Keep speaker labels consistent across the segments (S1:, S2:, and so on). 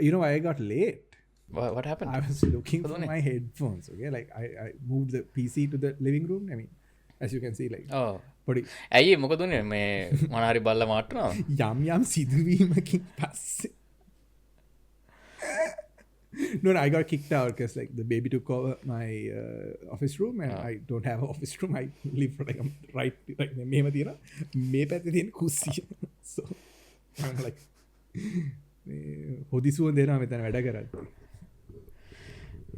S1: You know, I got late.
S2: What happened?
S1: I was looking for my headphones. Okay, like I moved the PC to the living room. I mean, as you can see, like
S2: පොඩි ඇයි මොකදුනේ මේ මොනාරි බල්ල මාටනවා
S1: යම් සිදුවීමකින් පස්සේ. No, I got kicked out because like the baby took over my office room and I don't have an office room. I live like right මෙහෙම තියෙනවා. මේ පැත්තේ තියෙන කුස්සිය. So I'm like හොදිසුව දෙනවා මෙතන වැඩ කරද්දී.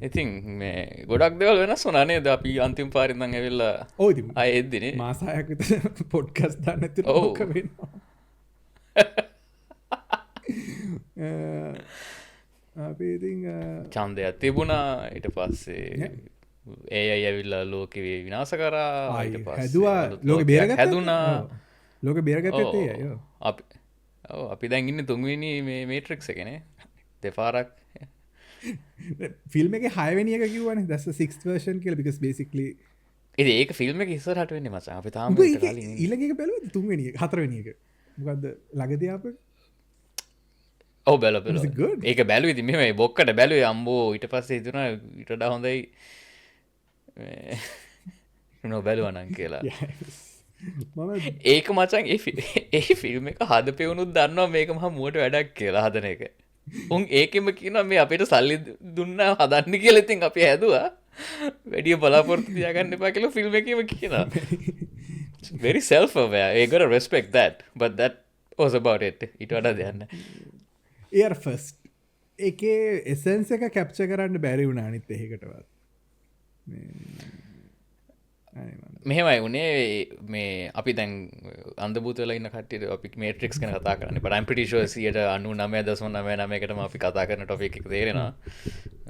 S2: ඉතින් මේ ගොඩක් දේවල් වෙනස් වුණා නේද? අපි අන්තිම පාරේ ඉඳන් ඇවිල්ලා
S1: ඔව් ඉතින්
S2: ආයෙ එද්දිනේ
S1: මාස 6ක් විතර පොඩ්කාස්ට් දාන්න නැතුව ඕක වෙනවා. අපි ඉතින්
S2: ඡන්දයක් තිබුණා ඊට පස්සේ ඒ අය ඇවිල්ලා ලෝකෙ විනාශ කරා ඊට පස්සේ
S1: හැදුවා ලෝකෙ බේරගත්තා
S2: හැදුනා
S1: ලෝකෙ බේරගත්තේ ඒ අය.
S2: අපි දැන් ඉන්නේ තුන්වෙනි මේ මේට්‍රික්ස් එකනේ දෙපාරක්
S1: ෆිල්ම් එකේ 6 වෙනි එක කිව්වනේ that's the 6th version කියලා because basically
S2: ඉතින් ඒක ෆිල්ම් එක ඉස්සරහට වෙන්නේ මචං අපි තාම
S1: ඊළඟ එක බැලුවද 3 වෙනි එක 4 වෙනි එක මොකද්ද ළඟදී ආපු
S2: ඔව් බැලුවා ඒක බැලුවේ ඉතින් මෙහෙම බොක්කට බැලුවේ අම්බෝ ඊට පස්සේ හිතුණා ඊට වඩා හොඳයි නෝ බැලුවා නම් කියලා ඒක මචං ඒ ෆිල්ම් එක හදපෙවුනුත් දන්නවා මේක මහා මුවට වැඩක් කියලා හදන එක උන් ඒකෙම කියනවා මේ අපිට සල්ලි දුන්නා හදන්න කියලා ඉතින් අපි හැදුවා වැඩි බලාපොරොත්තු තියාගන්න එපා කියලා ෆිල්ම් එකේම කියනවා very self aware you got to respect that but that was about it ඊට වඩා දෙයක් නැහැ
S1: air first ඒකේ essence එක capture කරන්න බැරි වුණා අනිත් එකකටවත්
S2: මෙහෙමයි උනේ මේ අපි දැන් අන්ධබූත වෙලා ඉන්න කට්ටියට අපි මේට්‍රික්ස් ගැන කතා කරන්නේ but I'm pretty sure 99.99%ටම අපි කතා කරන topic එක තේරෙනවා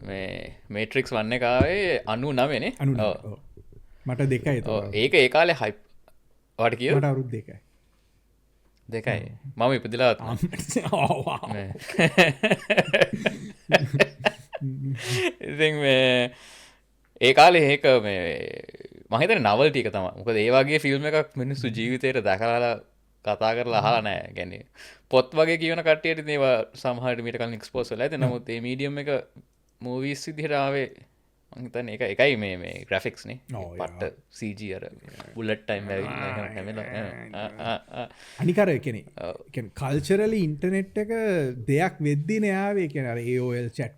S2: මේ මේට්‍රික්ස් 1 එක ආවේ 99 නේ
S1: ඔව් මට 2යි
S2: ඒක ඒ කාලේ hype වට කියද
S1: මට අවුරුදු 2යි
S2: මම ඉපදිලා ඉතින් මේ ඒ කාලේ ඒක මේ මම හිතන්නේ නවල් ටික තමයි. මොකද ඒ වගේ ෆිල්ම් එකක් මිනිස්සු ජීවිතේට දැකලා කතා කරලා අහලා නැහැ. يعني පොත් වගේ කියවන කට්ටියට ඉතින් ඒවා සමහරට මීට කලින් එක්ස්පෝස් වෙලා ඇති. නමුත් මේ මීඩියම් එක මූවීස් විදිහට ආවේ මම හිතන්නේ ඒකයි මේ ග්‍රැෆික්ස් නේ. පට්ට CG අර බුලට් ටයිම්
S1: අනික අර කියන්නේ කල්චරලි ඉන්ටර්නෙට් එක දෙයක් වෙද්දී නේ ආවේ. කියන්නේ අර AOL chat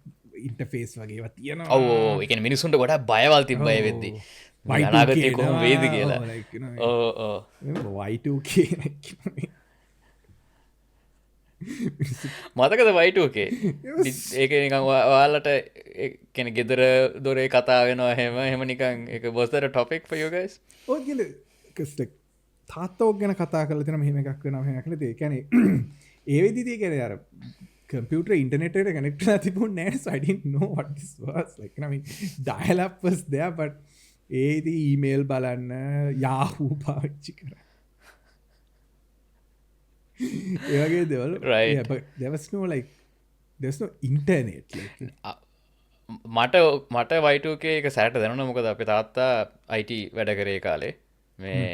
S1: ඉන්ටර්ෆේස් වගේ ඒවා තියෙනවා.
S2: ඔව් ඒ කියන්නේ මිනිස්සුන්ට ගොඩක් බයවල් තිබ්බ ඒ වෙද්දී. අනාගතේ කොහොම වේද කියලා.
S1: Y2K
S2: මතකද Y2K? ඒක නිකන් ඔයාලට කියන්නේ ගෙදර දොරේ කතා වෙනවා එහෙම නිකන් ඒක was that a topic for you guys?
S1: ඔය කියන්නේ තාත්තෝ ගැන කතා කරලා තියෙන මෙහෙම එකක් වෙනවා මෙහෙම එකක් නේද? ඒ කියන්නේ ඒ වෙද්දිදී කියන්නේ අර computer internet එකට connect වෙලා තිබුණේ නැහැ so I didn't know what this was like I mean dial up was there but ඒදී ඊමේල් බලන්න Yahoo පාවිච්චි කරා ඒ වගේ දේවල්
S2: right
S1: yeah but there was no like there's no internet like
S2: මට Y2K එක සැරට දැනුණා මොකද අපේ තාත්තා IT වැඩ කරේ කාලේ මේ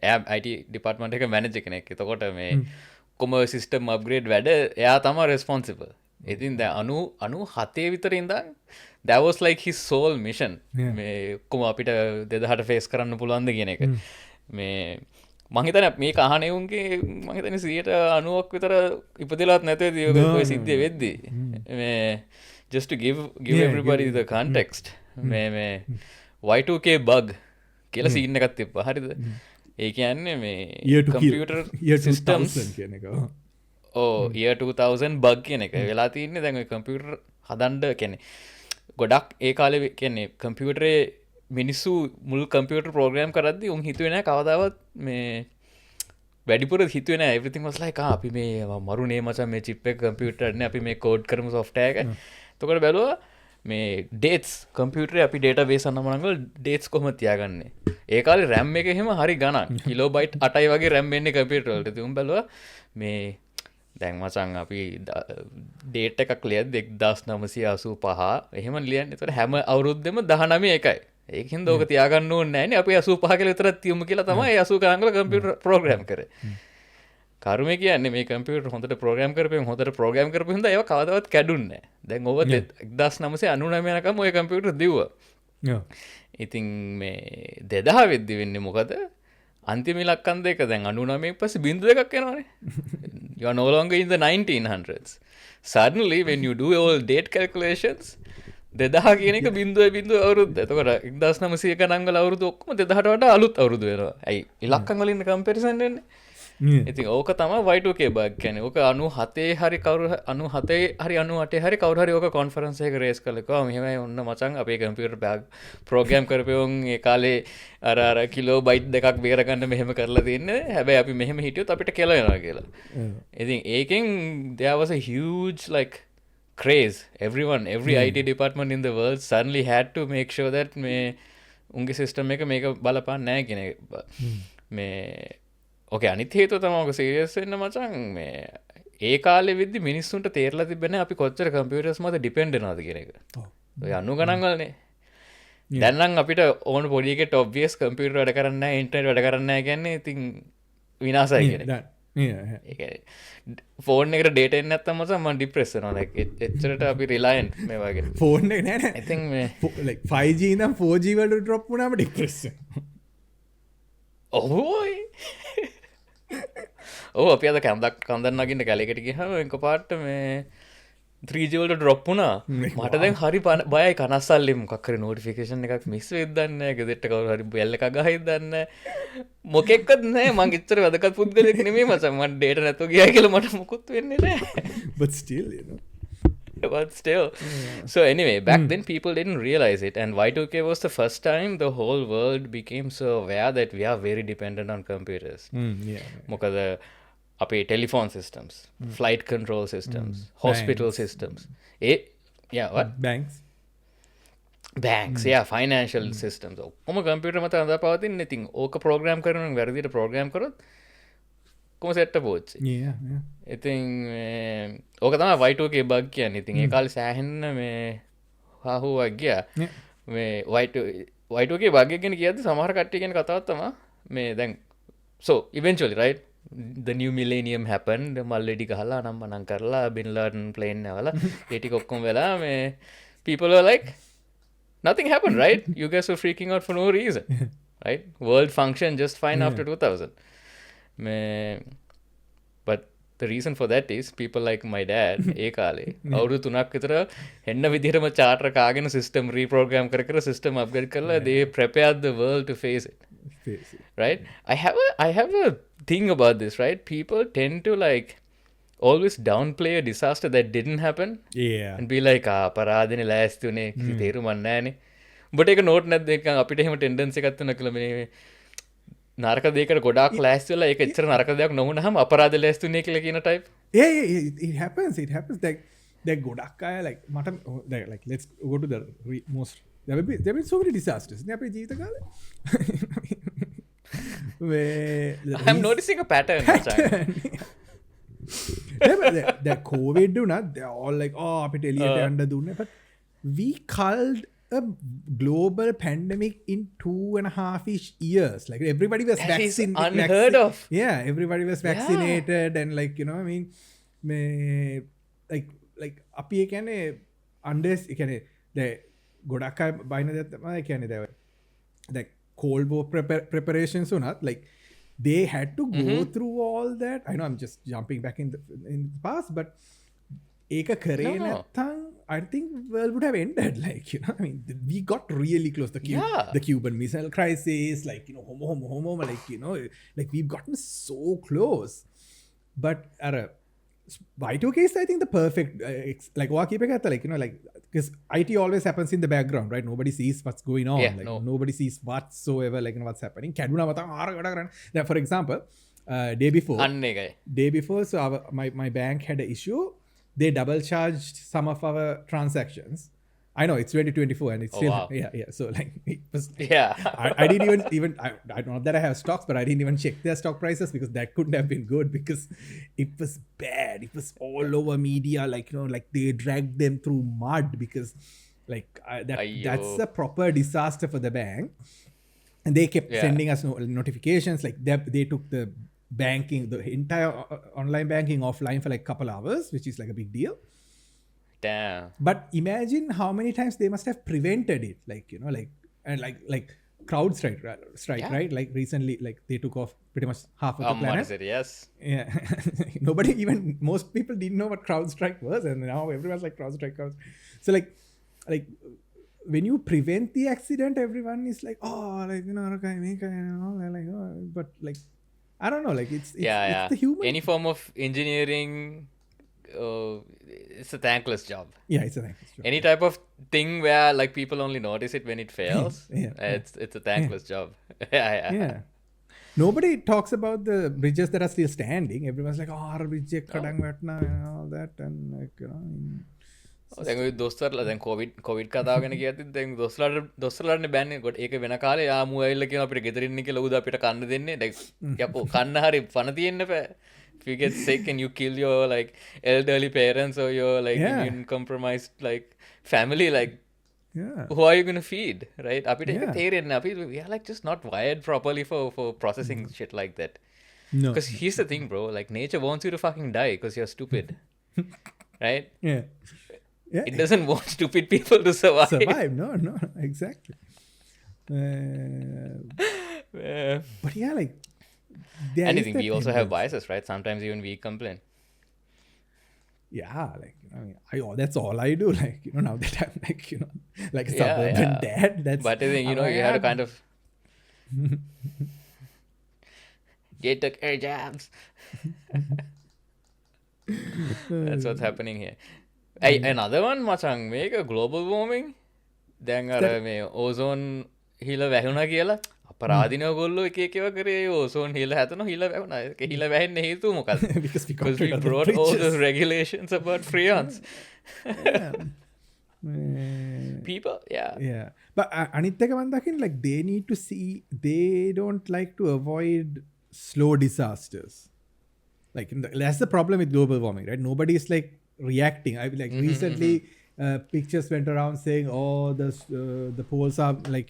S2: එයා IT department එක manager කෙනෙක්. එතකොට මේ කොම සිස්ටම් අප්ග්‍රේඩ් වැඩ එයා තමයි රෙස්පොන්සිබල්. ඉතින් දැන් 97 විතර ඉඳන් that was like his sole mission. මේ කොම අපිට 2000ට ෆේස් කරන්න පුළුවන්ද කියන එක. මේ මම හිතන්නේ මේක අහන එවුන්ගේ මම හිතන්නේ 90ක් විතර ඉපදෙලාත් නැතේද ඔය සිද්ධිය වෙද්දී. මේ just to give everybody the context. මේ Y2K bug කියලා සීන් එකක් තිබ්බා. හරිද? ඒ කියන්නේ මේ කම්පියුටර් සිස්ටම්ස්
S1: කියන එක
S2: year 2000 බග් කියන එක වෙලා තින්නේ දැන් ඔය කම්පියුටර් හදන්න කියන්නේ ගොඩක් ඒ කාලේ කියන්නේ කම්පියුටරේ මිනිස්සු මුල් කම්පියුටර් ප්‍රෝග්‍රෑම් කරද්දී උන් හිතුවේ නැහැ කවදාවත් මේ වැඩිපුර හිතුවේ නැහැ everything was like අපි මේ මරුනේ මචං මේ chip එක කම්පියුටර් නේ අපි මේ කෝඩ් කරමු software එක. එතකොට බැලුවා මේ dates කම්පියුටරේ අපි database අනමනංගල dates කොහොමද තියාගන්නේ? ඒ කාලේ RAM එක එහෙම හරි ගණන් කිලෝබයිට් 8යි වගේ RAM එන්නේ කම්පියුටර් වලට. ඉතින් උන් බැලුවා මේ දැන් මචං අපි date එකක් ලියද්දි 1985 එහෙම ලියන්නේ. ඒතර හැම අවුරුද්දෙම 19 එකයි. ඒකින්ද ඕක තියාගන්න ඕනේ නැහැ නේ. අපි 85 කියලා විතරක් තියමු කියලා තමයි 80 ගණන් වල කම්පියුටර් ප්‍රෝග්‍රෑම් කරේ. කරුම කියන්නේ මේ කම්පියුටර් හොඳට ප්‍රෝග්‍රෑම් කරපුවම හොඳට ප්‍රෝග්‍රෑම් කරපු හින්දා ඒවා කවදාවත් කැඩුන්නේ නැහැ. දැන් ඔබ 1999 යනකම් ඔය කම්පියුටර් දිව්වා. ඉතින් මේ 2000 වෙද්දි වෙන්නේ මොකද? අන්තිම ඉලක්කම් දෙක දැන් 99 පස්සේ බිංදු දෙකක් එනවනේ. You are no longer in the 1900s. Suddenly when you do all date calculations 2000 කියන එක බිංදුව අවුරුද්ද. එතකොට 1900 ගණන් වල අවුරුදු ඔක්කොම 2000ට වඩා අලුත් අවුරුදු වෙනවා. ඇයි ඉලක්කම් වලින් කම්පැරිසන් වෙන්නේ? ඉතින් ඕක තමයි Y2K බග් කියන්නේ. ඕක 97 හරි කවුරු 97 හරි 98 හරි කවුරු හරි ඕක කොන්ෆරන්ස් එකක රේස් කළා. කිව්වා මෙහෙමයි ඔන්න මචං අපේ කම්පියුටර් බෑග් ප්‍රෝග්‍රෑම් කරපෙවුන් ඒ කාලේ අර කිලෝ බයිට් දෙකක් බේර ගන්න මෙහෙම කරලා තින්නේ. හැබැයි අපි මෙහෙම හිටියොත් අපිට කෙල වෙනවා කියලා. ඉතින් ඒකෙන් there was a huge like craze. Every IT department in the world suddenly had to make sure that මේ උන්ගේ සිස්ටම් එක මේක බලපාන්නේ නැහැ කියන එක. මේ ඕකේ අනිත් හේතුව තමයි ඔක සීරියස් වෙන්න මචං මේ ඒ කාලේ වෙද්දි මිනිස්සුන්ට තේරලා තිබෙන්නේ අපි කොච්චර කම්පියුටර්ස් මත ඩිපෙන්ඩ් වෙනවද කියන එක. ඔය 90 ගණන් වලනේ. දැන් නම් අපිට ඕන පොඩි එකට ඔබ්වියස් කම්පියුටර් වැඩ කරන්නේ නැහැ ඉන්ටර්නෙට් වැඩ කරන්නේ නැහැ කියන්නේ ඉතින් විනාශයි කියන එක. ඒ කියන්නේ ෆෝන් එකට ඩේටා එන්නේ නැත්නම් මචං මම ડિප්‍රෙස් වෙනවා. like එච්චරට අපි රිලයන්ට් මේ වගේ.
S1: ෆෝන් එක නෑ නෑ.
S2: I think මේ
S1: like 5G ඉඳන් 4G වලට ඩ්‍රොප් වුණාම ඩිප්‍රෙස් වෙනවා.
S2: ඔහොයි ඕ අපි අද කන්දන් නගින්න කැලෙකට ගියහම එකපාරට මේ 3G වලට ඩ්‍රොප් වුණා. මට දැන් හරි බයයි කනස්සල්ලේ මොකක් හරි නෝටිෆිකේෂන් එකක් මිස් වෙයිද දන්නේ නැහැ. ගෙදරට කවුරු හරි බෙල් එකක් ගහයිද දන්නේ නැහැ. මොකෙක්වත් නැහැ. මං ඉච්චර වැදගත් පුද්ගලෙක් නෙමෙයි මචං. මට ඩේටා නැතුව ගියා කියලා මට මොකුත් වෙන්නේ නැහැ.
S1: But still you know.
S2: But still. So anyway, back then people didn't realize it, and Y2K was the first time the whole world became so aware that we are very dependent on computers. මොකද අපේ telephone systems, flight control systems, hospital systems. What? Banks, yeah, financial systems. ඔක්කොම computer මත අඳපවතින්නේ. ඉතින් ඕක program කරනවා වැරදියට program කරොත් කොහොම set අපෝච්චි. ඉතින් ඕක තමයි Y2K බග් කියන්නේ. ඉතින් ඒ කාලේ සෑහෙන්න මේ හාහුවක් ගියා. මේ Y2K බග් එක ගැන කියද්දි සමහර කට්ටිය කියන කතාවක් තමයි මේ දැන් so eventually right the new millennium happened. මල්ලෙඩි ගහලා අනම්මනම් කරලා bin Laden plane නැවලා ඒ ටික ඔක්කොම වෙලා මේ people were like nothing happened, right? You guys were freaking out for no reason. Right? World functioned just fine after 2000. But the reason for that is people like my dad ඒ කාලේ අවුරුදු 3ක් විතර එන්න විදිහටම charter කාගෙන system reprogram කර system upgrade කරලා they prepared the world to face it. Right? I have a thing about this, right? People tend to like always downplay a disaster that didn't happen. And be like අපරාධනේ ලෑස්ති උනේ තේරුම් නැහැනේ. ඔබට ඒක note නැද්ද නිකන් අපිට එහෙම ටෙන්ඩන්සි එකක් තුන කියලා මේ නරක දෙයකට ගොඩාක් ලෑස්ති වෙලා ඒක එච්චර නරක දෙයක් නොවුනහම අපරාධ ලෑස්ති උනේ කියලා කියන type.
S1: It happens like ගොඩක් අය like මට like let's go to the most there have been so many disasters නේ අපේ ජීවිත කාලේ.
S2: I'm noticing a pattern.
S1: The COVID they're all like අපිට එළියට යන්න දුන්නේ, but we culled a global pandemic in 2.5 years. Like everybody was vaccinated.
S2: Unheard of.
S1: Yeah, everybody was vaccinated and like you know I mean like අපි ඒ කියන්නේ unless ඒ කියන්නේ the ගොඩක් අය බයින දෙයක් තමයි කියන්නේ the Cold War preparations උනත් like they had to go through all that. I know I'm just jumping back in the past, but ඒක කරේ නැත්තම් I think world would have ended. Like you know I mean we got really close. The Cuban Missile Crisis, like you know homo like you know like we've gotten so close. But Y2K is I think the perfect like keep it like you know like because IT always happens in the background, right? Nobody sees what's going on. Nobody sees whatsoever like you know, what's happening. For example, day before so my bank had an issue. They double charged some of our transactions. I know it's 2024 and it's still so like it was I didn't even I don't know that I have stocks, but I didn't even check their stock prices because that couldn't have been good because it was bad. It was all over media, like you know like they dragged them through mud because like that's a proper disaster for the bank. And they kept sending us notifications like they took the banking, the entire online banking offline for like couple hours, which is like a big deal.
S2: Damn.
S1: But imagine how many times they must have prevented it, like and like CrowdStrike, right? Like recently, like they took off pretty much half of the planet.
S2: What is it? Yes.
S1: Yeah, nobody, even most people didn't know what CrowdStrike was, and now everyone's like CrowdStrike. So like when you prevent the accident, everyone is like, oh, like okay, like, oh, but like I don't know, like it's it's the human.
S2: Any form of engineering, it's a thankless job.
S1: Yeah, it's a thankless job.
S2: Any type of thing where like people only notice it when it fails, it's a thankless job.
S1: Yeah. Nobody talks about the bridges that are still standing. Everyone's like, oh, our bridge kadang vatna and all that, and like
S2: දැන් ඔය දොස්තරලා දැන් Covid කතාව ගැන කියද්දි දැන් දොස්තරලාට බෑන්නේ කොට ඒක වෙන කාලේ ආමු ඇවිල්ලා කියන අපිට ගෙදර ඉන්න කියලා උදා අපිට කන්න දෙන්නේ දැන් යකෝ කන්න හරි පණ තියෙන්න බෑ. If you get sick and you kill your like elderly parents or your like immune compromised like family, like who are you going to feed, right? අපිට ඒක තේරෙන්නේ අපි we are like just not wired properly for processing shit like that.
S1: No.
S2: Because here's the thing, bro, like nature wants you to fucking die because you're stupid. Right?
S1: Yeah.
S2: It doesn't want stupid people to survive.
S1: No, exactly. But yeah, like
S2: and I think we also have biases, right? Sometimes even we complain.
S1: Yeah, like that's all I do. Like now that I'm like like a suburban dad. That's
S2: but I think you have to kind of get the air jabs. That's what's happening here. Hey, another one, මචං මේක global warming. දැන් අර මේ ozone හිල වැහුණා කියලා අපරාධිනව ගොල්ලෝ එක එකව කරේ ozone හිල හැතන හිල වැහුණා. ඒක හිල වැහෙන්න හේතුව මොකක්ද? Because we brought all those regulations about freons. People,
S1: yeah. But අනිත් එක මම දකින්න like they need to see, they don't like to avoid slow disasters. Like that's the problem with global warming, right? Nobody is like reacting. I like recently pictures went around saying, oh, the poles are like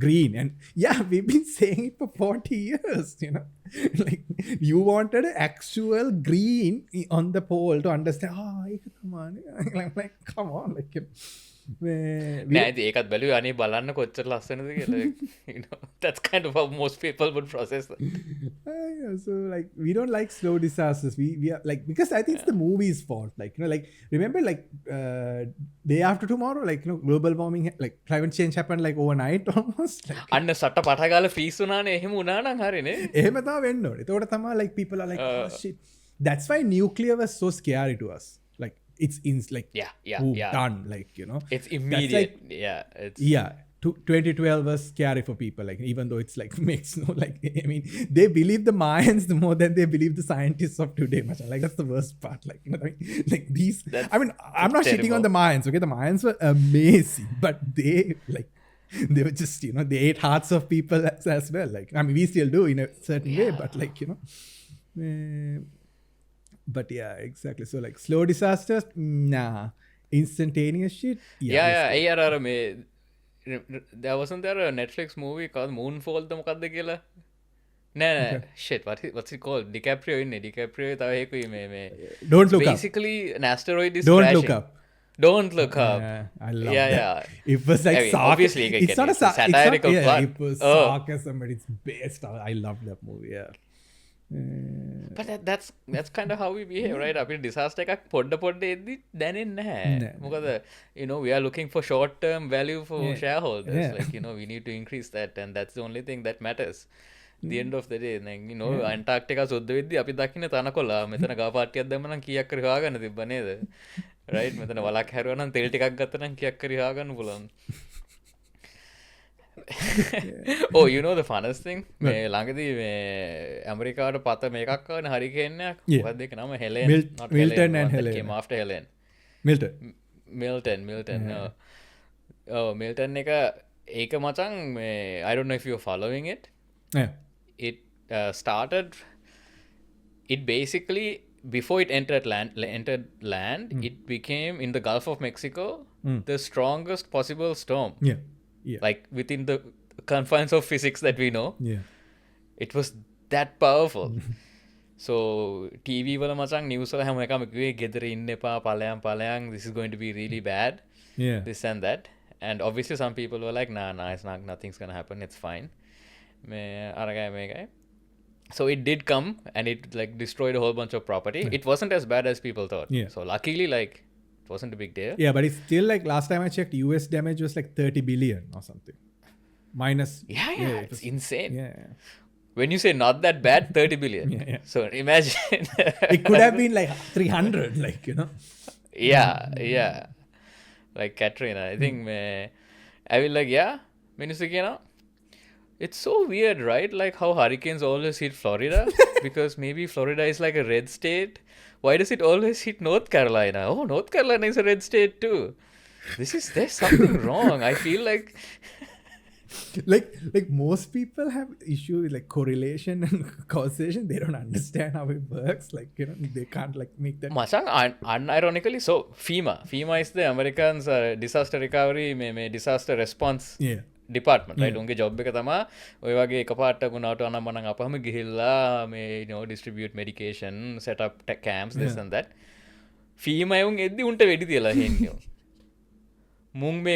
S1: green, and yeah, we've been saying it for 40 years. Like you wanted an actual green on the pole to understand. Come on, like come on, like
S2: නෑ ඒකත් බැලුවේ අනේ බලන්න කොච්චර ලස්සනද කියලා. That's kind of how most people would process that.
S1: So like we don't like slow disasters. We are like, because I think it's the movie's fault. Like like remember like day after tomorrow, like global warming, like climate change happened like overnight almost. Like,
S2: අන්න සට පටගාලා freeze වුණානේ එහෙම වුණා නම් හරිනේ.
S1: එහෙම තමයි වෙන්න ඕනේ. ඒතකොට තමයි like people are like oh shit. That's why nuclear was so scary to us. Like it's like done, like
S2: it's immediate.
S1: Like, 2012 was scary for people, like even though it's like makes no like I mean they believe the Mayans more than they believe the scientists of today much. Like that's the worst part, like what I mean? Like these I mean I'm not shitting on the Mayans, okay? The Mayans were amazing, but they were just they ate hearts of people as well. Like I mean we still do in a certain way, but like but yeah, exactly. So like slow disasters, nah. Instantaneous shit,
S2: there wasn't there a Netflix movie called Moonfall the මොකක්ද කියලා? නෑ shit, what's it called? DiCaprio ඉන්නේ. DiCaprio තව එකකුයි මේ
S1: Don't Look Up.
S2: Basically an asteroid is
S1: Don't
S2: crashing.
S1: Look Up.
S2: Don't Look Up.
S1: I love that. It was like
S2: obviously
S1: it's not a
S2: satirical plot.
S1: It was sarcasm, but it's best. I love that movie. Yeah.
S2: But that's kind of how we behave, right? අපිට disaster එකක් පොඩ්ඩ එද්දි දැනෙන්නේ නැහැ. මොකද we are looking for short term value for shareholders. Like we need to increase that, and that's the only thing that matters. The end of the day, like Antarctica සුද්ධ වෙද්දි අපි දකින්නේ තනකොළ මෙතන ගා පාට්ටියක් දැම්ම නම් කීයක් හරි හොයාගන්න තිබ්බ නේද? Right? මෙතන වලක් හැරුවා නම් තෙල් ටිකක් ගත්තා නම් කීයක් හරි හොයාගන්න පුළුවන්. Oh, you know the funnest thing? මේ ළඟදී මේ ඇමරිකාවට පත මේකක් ආවනේ හරිකේන් එකක්. මොකක්ද ඒක නම? Helen.
S1: Milton and Helen.
S2: Came after Helen.
S1: Milton.
S2: Milton එක ඒක මචං මේ I don't know if you're following it.
S1: Yeah.
S2: It started. It basically before it entered land, it became in the Gulf of Mexico the strongest possible storm.
S1: Yeah.
S2: Like within the confines of physics that we know.
S1: Yeah.
S2: It was that powerful. So TV වල මචං news වල හැම එකම කිව්වේ ගෙදර ඉන්න එපා පලයන් this is going to be really bad.
S1: Yeah.
S2: This and that. And obviously some people were like nah it's not, nothing's gonna happen, it's fine. So it did come and it like destroyed a whole bunch of property. It wasn't as bad as people thought.
S1: Yeah.
S2: So luckily like it wasn't a big deal.
S1: Yeah, but it's still like last time I checked, US damage was like 30 billion or something. Minus.
S2: Yeah, it's insane.
S1: Yeah.
S2: When you say not that bad, 30 billion.
S1: Yeah.
S2: So imagine.
S1: It could have been like 300, like, you know.
S2: Yeah. Like Katrina. I think I will like, yeah, it's so weird, right? Like how hurricanes always hit Florida because maybe Florida is like a red state. Why does it always hit North Carolina? Oh, North Carolina is a red state too. There's something wrong. I feel like
S1: like most people have issue with like correlation and causation. They don't understand how it works. Like, you know, they can't like make that.
S2: Machang, unironically, so FEMA is the Americans disaster recovery, disaster response department, right? උන්ගේ job එක තමයි ඔය වගේ එකපාරට ගුණාට අනම්මනම් අපහම ගිහිල්ලා මේ you know distribute medication, set up camps, this and that. FEMA උන් එද්දි උන්ට වෙඩි තියලා හෙන්නේ.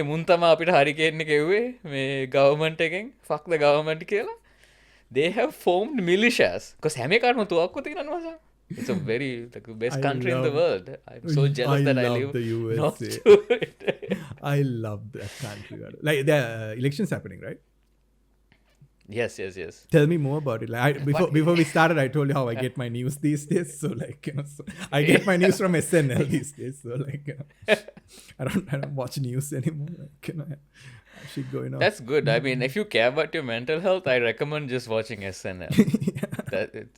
S2: මුන් තමා අපිට හරිකේන්න කෙව්වේ මේ government එකෙන් fuck the government කියලා. They have formed militias because හැම එකටම තුවක්කු තියෙනවා මචං. It's a very like the best country in the world. I'm so jealous that I live
S1: the USA.
S2: next to it.
S1: I love that country. Like the elections happening, right?
S2: Yes.
S1: Tell me more about it. Like before we started, I told you how I get my news these days. So like, you know, so I get my news from SNL these days. So like, you know, I don't watch news anymore. Like, you know, shit going on.
S2: That's good. I mean, if you care about your mental health, I recommend just watching SNL.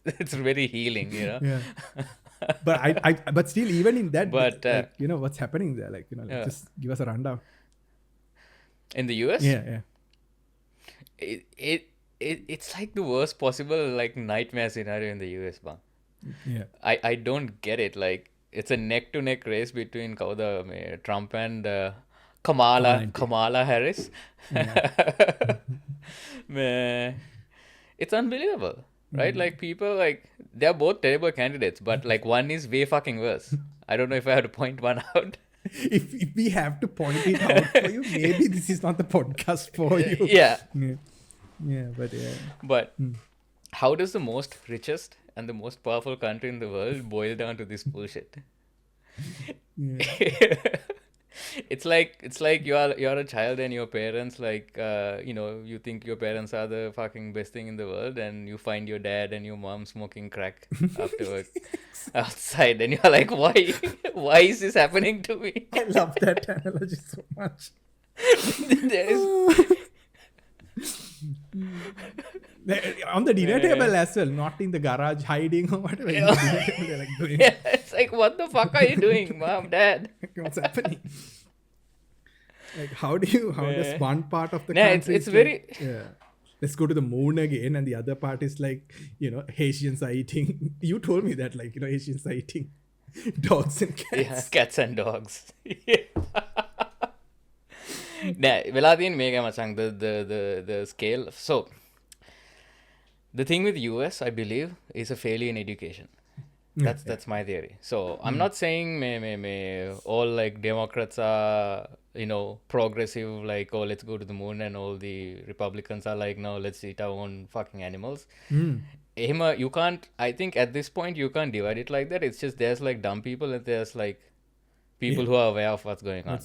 S2: It's very healing, you know.
S1: Yeah. But still, even in that,
S2: but
S1: like, you know, what's happening there? Like, you know, like, just give us a rundown.
S2: In the US?
S1: Yeah.
S2: It's like the worst possible like nightmare scenario in the US, bang.
S1: Yeah.
S2: I don't get it. Like it's a neck to neck race between Trump and Kamala Harris.
S1: Yeah.
S2: It's unbelievable, right? Like people like they're both terrible candidates, but like one is way fucking worse. I don't know if I have to point one out.
S1: If we have to point it out for you, maybe this is not the podcast for you.
S2: Yeah. But how does the most richest and the most powerful country in the world boil down to this bullshit?
S1: Yeah.
S2: It's like you're a child and your parents like you know, you think your parents are the fucking best thing in the world and you find your dad and your mom smoking crack afterwards outside and you're like, why is this happening to me?
S1: I love that analogy so much. On the dinner table as well, not in the garage hiding or whatever. In the dinner table, they're like doing
S2: It's like, what the fuck are you doing, mom, dad?
S1: what's happening? Like, how does one part of the country
S2: it's very
S1: let's go to the moon again, and the other part is like, you know, Asians are eating. You told me that, like, you know, Asians are eating dogs and cats.
S2: Yeah, cats and dogs. Veladin mega machang the scale. So the thing with US, I believe, is a failure in education. That's my theory. So I'm not saying all like Democrats are, you know, progressive, like, oh, let's go to the moon, and all the Republicans are like, no, let's eat our own fucking animals. You can't, I think at this point you can't divide it like that. It's just there's like dumb people and there's like people who are aware of what's going on.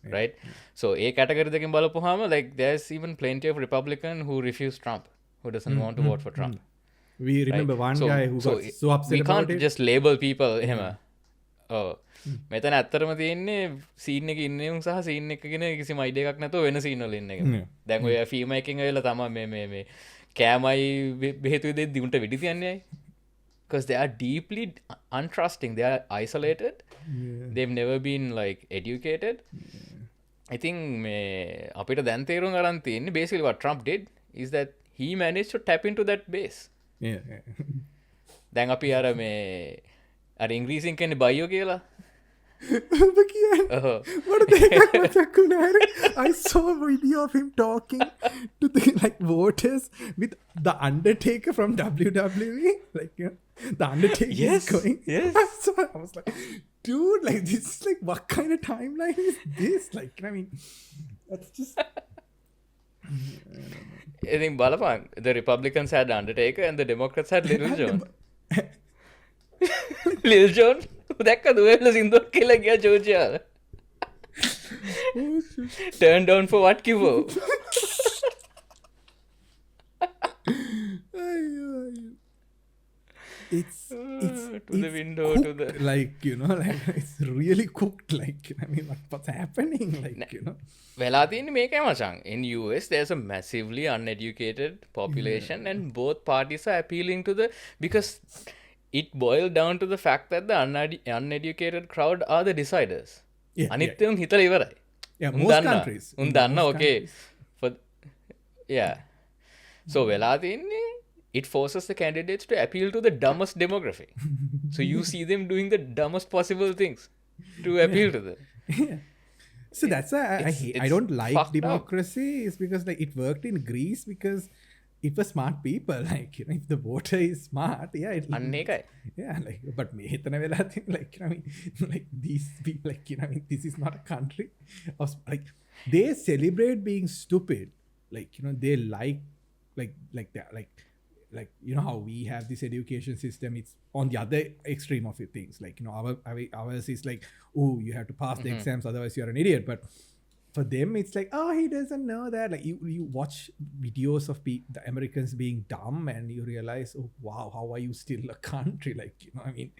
S2: Right? So a category they can balapahama, like there's even plenty of Republican who refuse Trump, who doesn't want to vote for Trump.
S1: We remember one guy who got so upset
S2: we
S1: about
S2: can't
S1: it.
S2: just label people එහෙම. මෙතන ඇත්තටම තියෙන්නේ scene එකේ ඉන්නේ උන් සහ scene එක ගැන කිසිම අයිඩියා එකක් නැතුව වෙන සීන් වල ඉන්න එක. දැන් ඔය ෆීම එකෙන් ඇවිල්ලා තමයි මේ කෑමයි බෙහෙතු දෙද්දි උන්ට වෙඩි තියන්නේ අය. Because they are deeply untrusting. They are isolated. They've never been like educated. I think අපිට දැන් තේරුම් ගන්න තියෙන්නේ basically what Trump did is that he managed to tap into that base. දැන් අපි අර ඉංග්‍රීසියෙන් කියන්නේ බයිෝ කියලා
S1: I saw a video of him talking to the like voters with the Undertaker from WWE. Like, you know, the Undertaker
S2: Yes,
S1: is going.
S2: yes.
S1: So I was like, dude, like this is like what kind of timeline is this? Like, I mean, that's just.
S2: ඉතින් බලපන් the Republicans had Undertaker and the Democrats had Little John. Little John දැක්ක දුවේල සින්දුවක් කියලා ගියා ජෝර්ජියාව. Turn down for what කිව්වෝ?
S1: It's
S2: to the window to the
S1: like, you know, like it's really cooked. Like, I mean, what's happening? Like, you know.
S2: වෙලා තියෙන්නේ මේකයි මචං. In US there's a massively uneducated population and both parties are appealing to the because it boiled down to the fact that the uneducated crowd are the deciders. අනිත් උන් හිතලා ඉවරයි.
S1: Yeah, most countries.
S2: උන් දන්නා okay for yeah. So වෙලා තියෙන්නේ it forces the candidates to appeal to the dumbest demography. So you see them doing the dumbest possible things to appeal to them.
S1: Yeah. So that's why I don't like democracy. It's because like it worked in Greece because it was smart people. Like, you know, if the voter is smart, yeah,
S2: අන්නේකයි.
S1: yeah, like, but me hitana vela thing, like, you know, I mean, like these people, like, you know, I mean, this is not a country of like they celebrate being stupid. Like, you know, they like that, like you know how we have this education system, it's on the other extreme of it things, like, you know, ours is like, oh, you have to pass the exams otherwise you're an idiot. But for them it's like, oh, he doesn't know that. Like you watch videos of the Americans being dumb and you realize, oh wow, how are you still a country? Like, you know, I mean,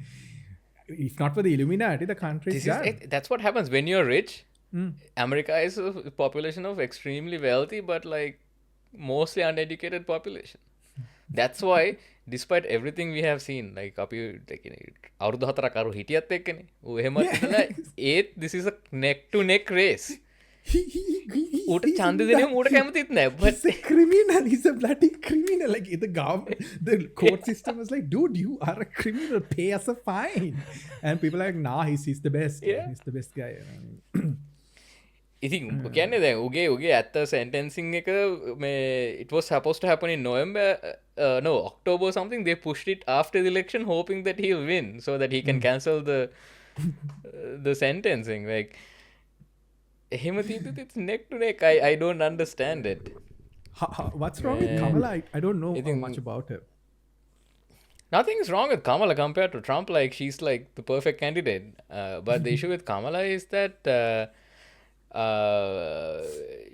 S1: if not for the Illuminati, the country is
S2: That's what happens when you're rich. America is a population of extremely wealthy but like mostly uneducated population. That's why despite everything we have seen, like අපි අවුරුදු 4ක් අර හිටියත් එක්කනේ ඌ එහෙම හිටලා ඒත් this is a neck to neck race. ඌට ඡන්ද දෙන්නේ ඌට කැමතිත් නැහැ.
S1: He's a criminal. He's a bloody criminal. Like the government, the court system was like, dude, you are a criminal. Pay us a fine. And people are like, nah, he's the best.
S2: Yeah.
S1: He's the best guy.
S2: ඉතින් කියන්නේ දැන් උගේ ඇත්ත sentencing එක මේ it was supposed to happen in November no October something. They pushed it after the election hoping that he'll win so that he can cancel the sentencing. Like එහෙම තියුත් it's neck to neck. I don't understand it.
S1: What's wrong with Kamala? I don't know much about her.
S2: Nothing is wrong with Kamala compared to Trump. Like she's like the perfect candidate. But the issue with Kamala is that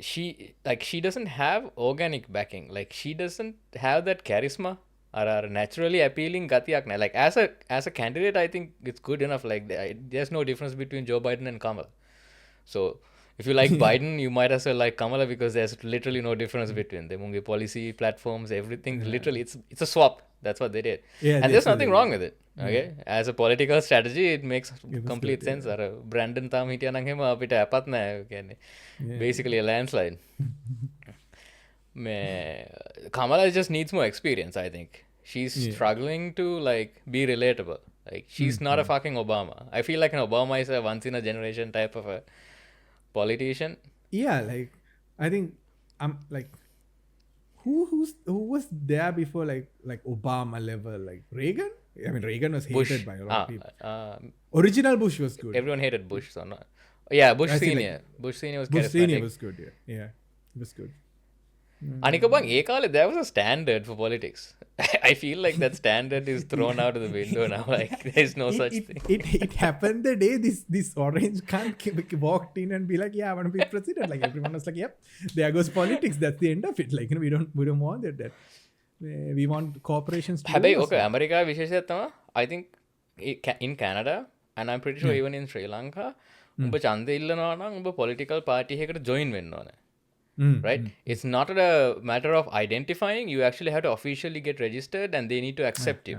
S2: she doesn't have organic backing. Like she doesn't have that charisma or naturally appealing gatiyak na. Like as a candidate I think it's good enough. Like there's no difference between Joe Biden and Kamala. So if you like Biden, you might as well like Kamala because there's literally no difference between them. Unge policy, platforms, everything, literally it's a swap. That's what they did.
S1: Yeah,
S2: and there's nothing wrong with it. Okay? As a political strategy, it makes complete sense. Ar Brandon tam hitiya nan hema apita apat naha kenne. Basically a landslide. Kamala just needs more experience, I think. She's struggling to like be relatable. Like she's not a fucking Obama. I feel like an Obama is a once in a generation type of a politician.
S1: Yeah, like I think I'm like who was there before like Obama level, like Reagan? I mean Reagan was hated
S2: Bush.
S1: by a lot of people. Original Bush was good.
S2: Everyone hated Bush, so not. Yeah, Bush Senior. Bush Senior was
S1: Bush
S2: charismatic.
S1: Senior was good, yeah. It was good.
S2: Anika bang ඒ කාලේ there was a standard for politics. I feel like that standard is thrown out of the window now. Like there's no such thing.
S1: It happened the day this orange cunt walked in and be like, yeah, I want to be president. Like everyone was like, yep, there goes politics. That's the end of it. Like, you know, we don't want that. We want corporations to
S2: හැබැයි ඕක ඇමරිකාවේ විශේෂයක් තමයි I think in Canada and I'm pretty sure even in Sri Lanka උඹ ඡන්දෙ ඉල්ලනවා නම් උඹ political party එකකට join වෙන්න ඕනේ. Right? It's not a matter of identifying. You actually have to officially get registered and they need to accept you.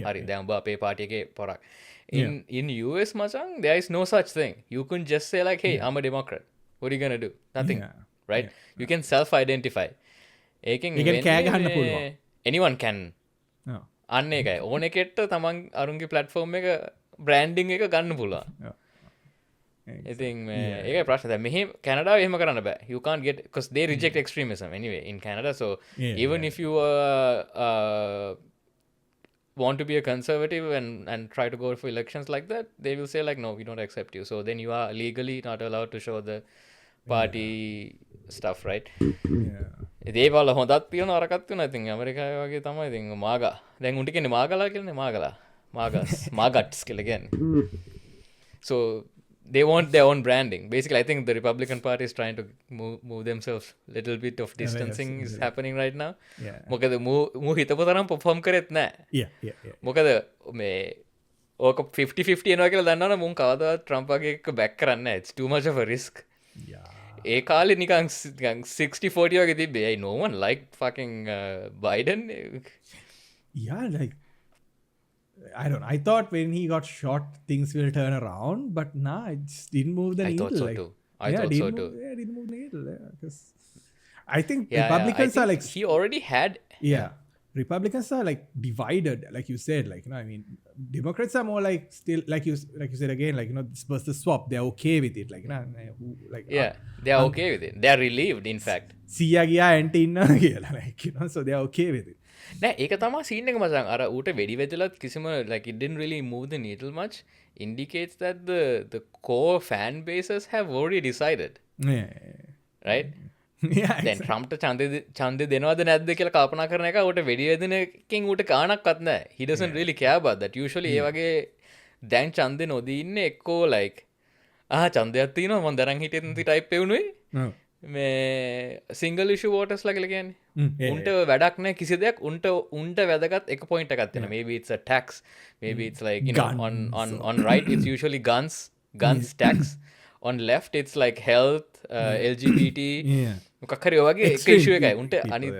S2: Hari, දැන් උඹ අපේ party එකේ පොරක්. In US මචං, there is no such thing. You couldn't just say like, hey, I'm a Democrat. What are you gonna do? Nothing. Right? You can self-identify. ඒකෙන්
S1: කෑ ගහන්න පුළුවන්.
S2: Anyone can. අන්න ඒකයි. ඕන එකෙට තමන් අරුන්ගේ platform එක branding එක ගන්න පුළුවන්. ඉතින් ඒක ප්‍රශ්න මෙහ කැනඩා එහෙම කරන්න බෑ you can't get because they reject extremism anyway in Canada so even if you want to be a conservative and try to go for elections like that they will say like no we don't accept you so then you are legally not allowed to show the party stuff right දේවල් හොඳත් තියෙන අරකත් තියෙන ඉතින් ඇමරිකාවේ වගේ තමයි ඉතින් මාගා දැන් උන්ට කියන්නේ මාගලා කියන්නේ මාගට්ස් කියලා කියන්නේ so they want their own branding basically I think the Republican Party is trying to move themselves little bit of distancing is happening right now මොකද මූ හිතපු තරම් perform කරෙත් නැහැ මොකද මේ ඕක 50-50 එනවා කියලා දන්නවනේ මුන් කවදාවත් ට්‍රම්ප් වගේ එක බැක් කරන්නේ නැහැ it's too much of a risk ඒ කාලේ නිකන් 60-40 වගේ තිබ්බේ no one liked fucking Biden
S1: like I don't know. I thought when he got shot, things will turn around, but nah, it just didn't move the needle.
S2: I thought so too. I thought so too.
S1: Yeah, didn't move the needle. Because I think Republicans are like...
S2: He already had...
S1: Yeah. Republicans are like divided, like you said, like, you know, I mean, Democrats are more like still, like you said again, like, you know, this was the swap. They're okay with it. Like, you know,
S2: they're okay with it. They're relieved, in fact.
S1: Siya gaya anti inna කියලා, like, you know, so they're okay with it.
S2: නෑ ඒක තමා scene එක මචං අර ඌට වෙඩි වැදලත් කිසිම like it didn't really move the needle much indicates that the core fan bases have already decided right දැන් ට්‍රම්ප්ට ඡන්දේ දෙනවද නැද්ද කියලා කල්පනා කරන එක ඌට වෙඩි වැදෙන එකකින් ඌට ගාණක්වත් නැහැ he doesn't really care about that usually ඒ වගේ දැන් ඡන්දේ නොදී ඉන්නේ එක්කෝ like ඡන්දයක් තියෙනවා මම දරන් හිටියත් නැති ටයිප් එවුනේ මේ සිංගල් ඉෂු වෝටර්ස් ලා කියලා කියන්නේ උන්ට වැඩක් නැහැ කිසි දෙයක් උන්ට වැදගත් එක පොයින්ට් එකක් තියෙනවා maybe it's a tax maybe it's like you know on right it's usually guns tax on left it's like health LGBT මොකක් හරි ඔය වගේ එක ඉෂු එකයි උන්ට අනිත්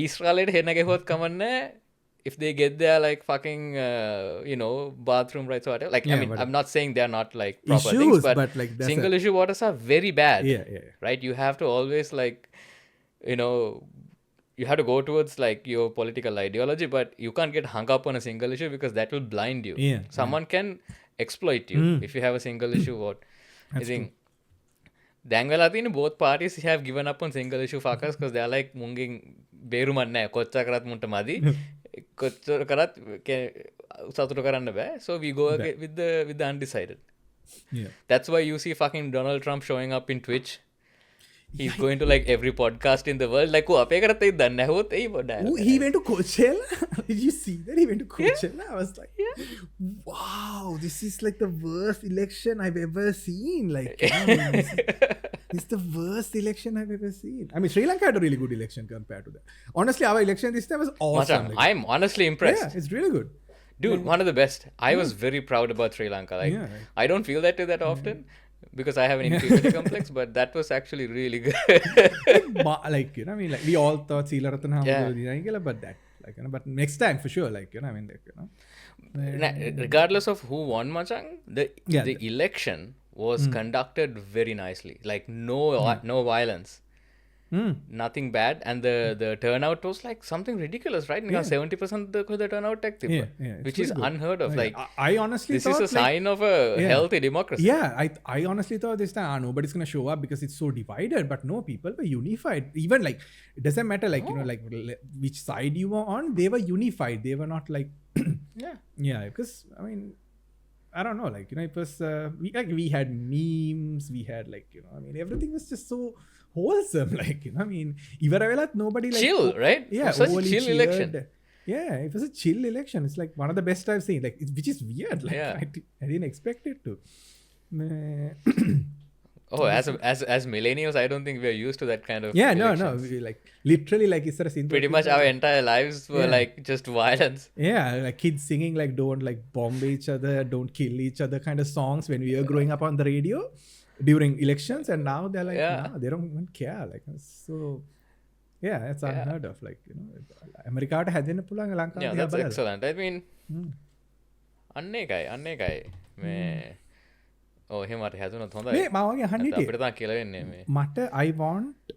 S2: ඊශ්‍රායලයට හෙන්න ගෙහුවත් කමන්නේ if they get their like fucking you know bathroom rights or whatever like I mean I'm not saying they're not like proper
S1: issues,
S2: things but
S1: like
S2: single issue waters are very bad right you have to always like you know you have to go towards like your political ideology but you can't get hung up on a single issue because that will blind you someone can exploit you if you have a single issue vote I think දැන් වෙලා තියෙන both parties have given up on single issue fuckers because they are like මුංගෙන් බේරුමක් නැහැ කොච්චර කරත් මුන්ට මදි කොච්චර කරත් සතුට කරන්න බෑ so we go with the undecided that's why you see fucking Donald Trump showing up in Twitch he's going to like every podcast in the world like අපේ කරත් ඒ දන්නේ නැහොත් ඒ බඩ
S1: he went to Coachella did you see that he went to Coachella I was like wow this is like the worst election I've ever seen like it's the worst election I've ever seen I mean Sri Lanka had a really good election compared to that honestly our election this time was awesome
S2: like, I'm honestly impressed
S1: it's really good
S2: dude one of the best I was very proud about Sri Lanka like I don't feel that often because I have an inferiority complex but that was actually really good
S1: like you know I mean like we all thought Sila Ratana but that like you know but next time for sure like you know I mean like you know
S2: regardless of who won machang the election was conducted very nicely like no violence nothing bad and the turnout was like something ridiculous right 70% the turnout tech which is good. Unheard of like
S1: I honestly
S2: this
S1: thought
S2: is a sign of a healthy democracy
S1: I honestly thought this time nobody's gonna show up because it's so divided but no people were unified even like it doesn't matter like you know like which side you were on they were unified they were not like because I mean I don't know like you know it was we had memes we had like you know I mean everything was just so wholesome like you know I mean ඉවර වෙලත් nobody like
S2: chill right such a chill election
S1: it was a chill election it's like one of the best I've seen like which is weird like I didn't expect it to
S2: as millennials I don't think we're used to that kind of
S1: no we like literally like it's a
S2: pretty much our entire lives were like just violence
S1: like kids singing like don't like bomb each other don't kill each other kind of songs when we were growing up on the radio during elections and now they're like nah, they don't even care like so it's unheard of like you know America හැදෙන්න පුළුවන් ලංකාවේ
S2: that's excellent I mean අන්න එකයි මේ එහෙම හරි හැදුනොත් හොඳයි
S1: මේ මම වගේ අහන්න හිටියේ
S2: අපිට තාම කියලා වෙන්නේ මේ
S1: මට I want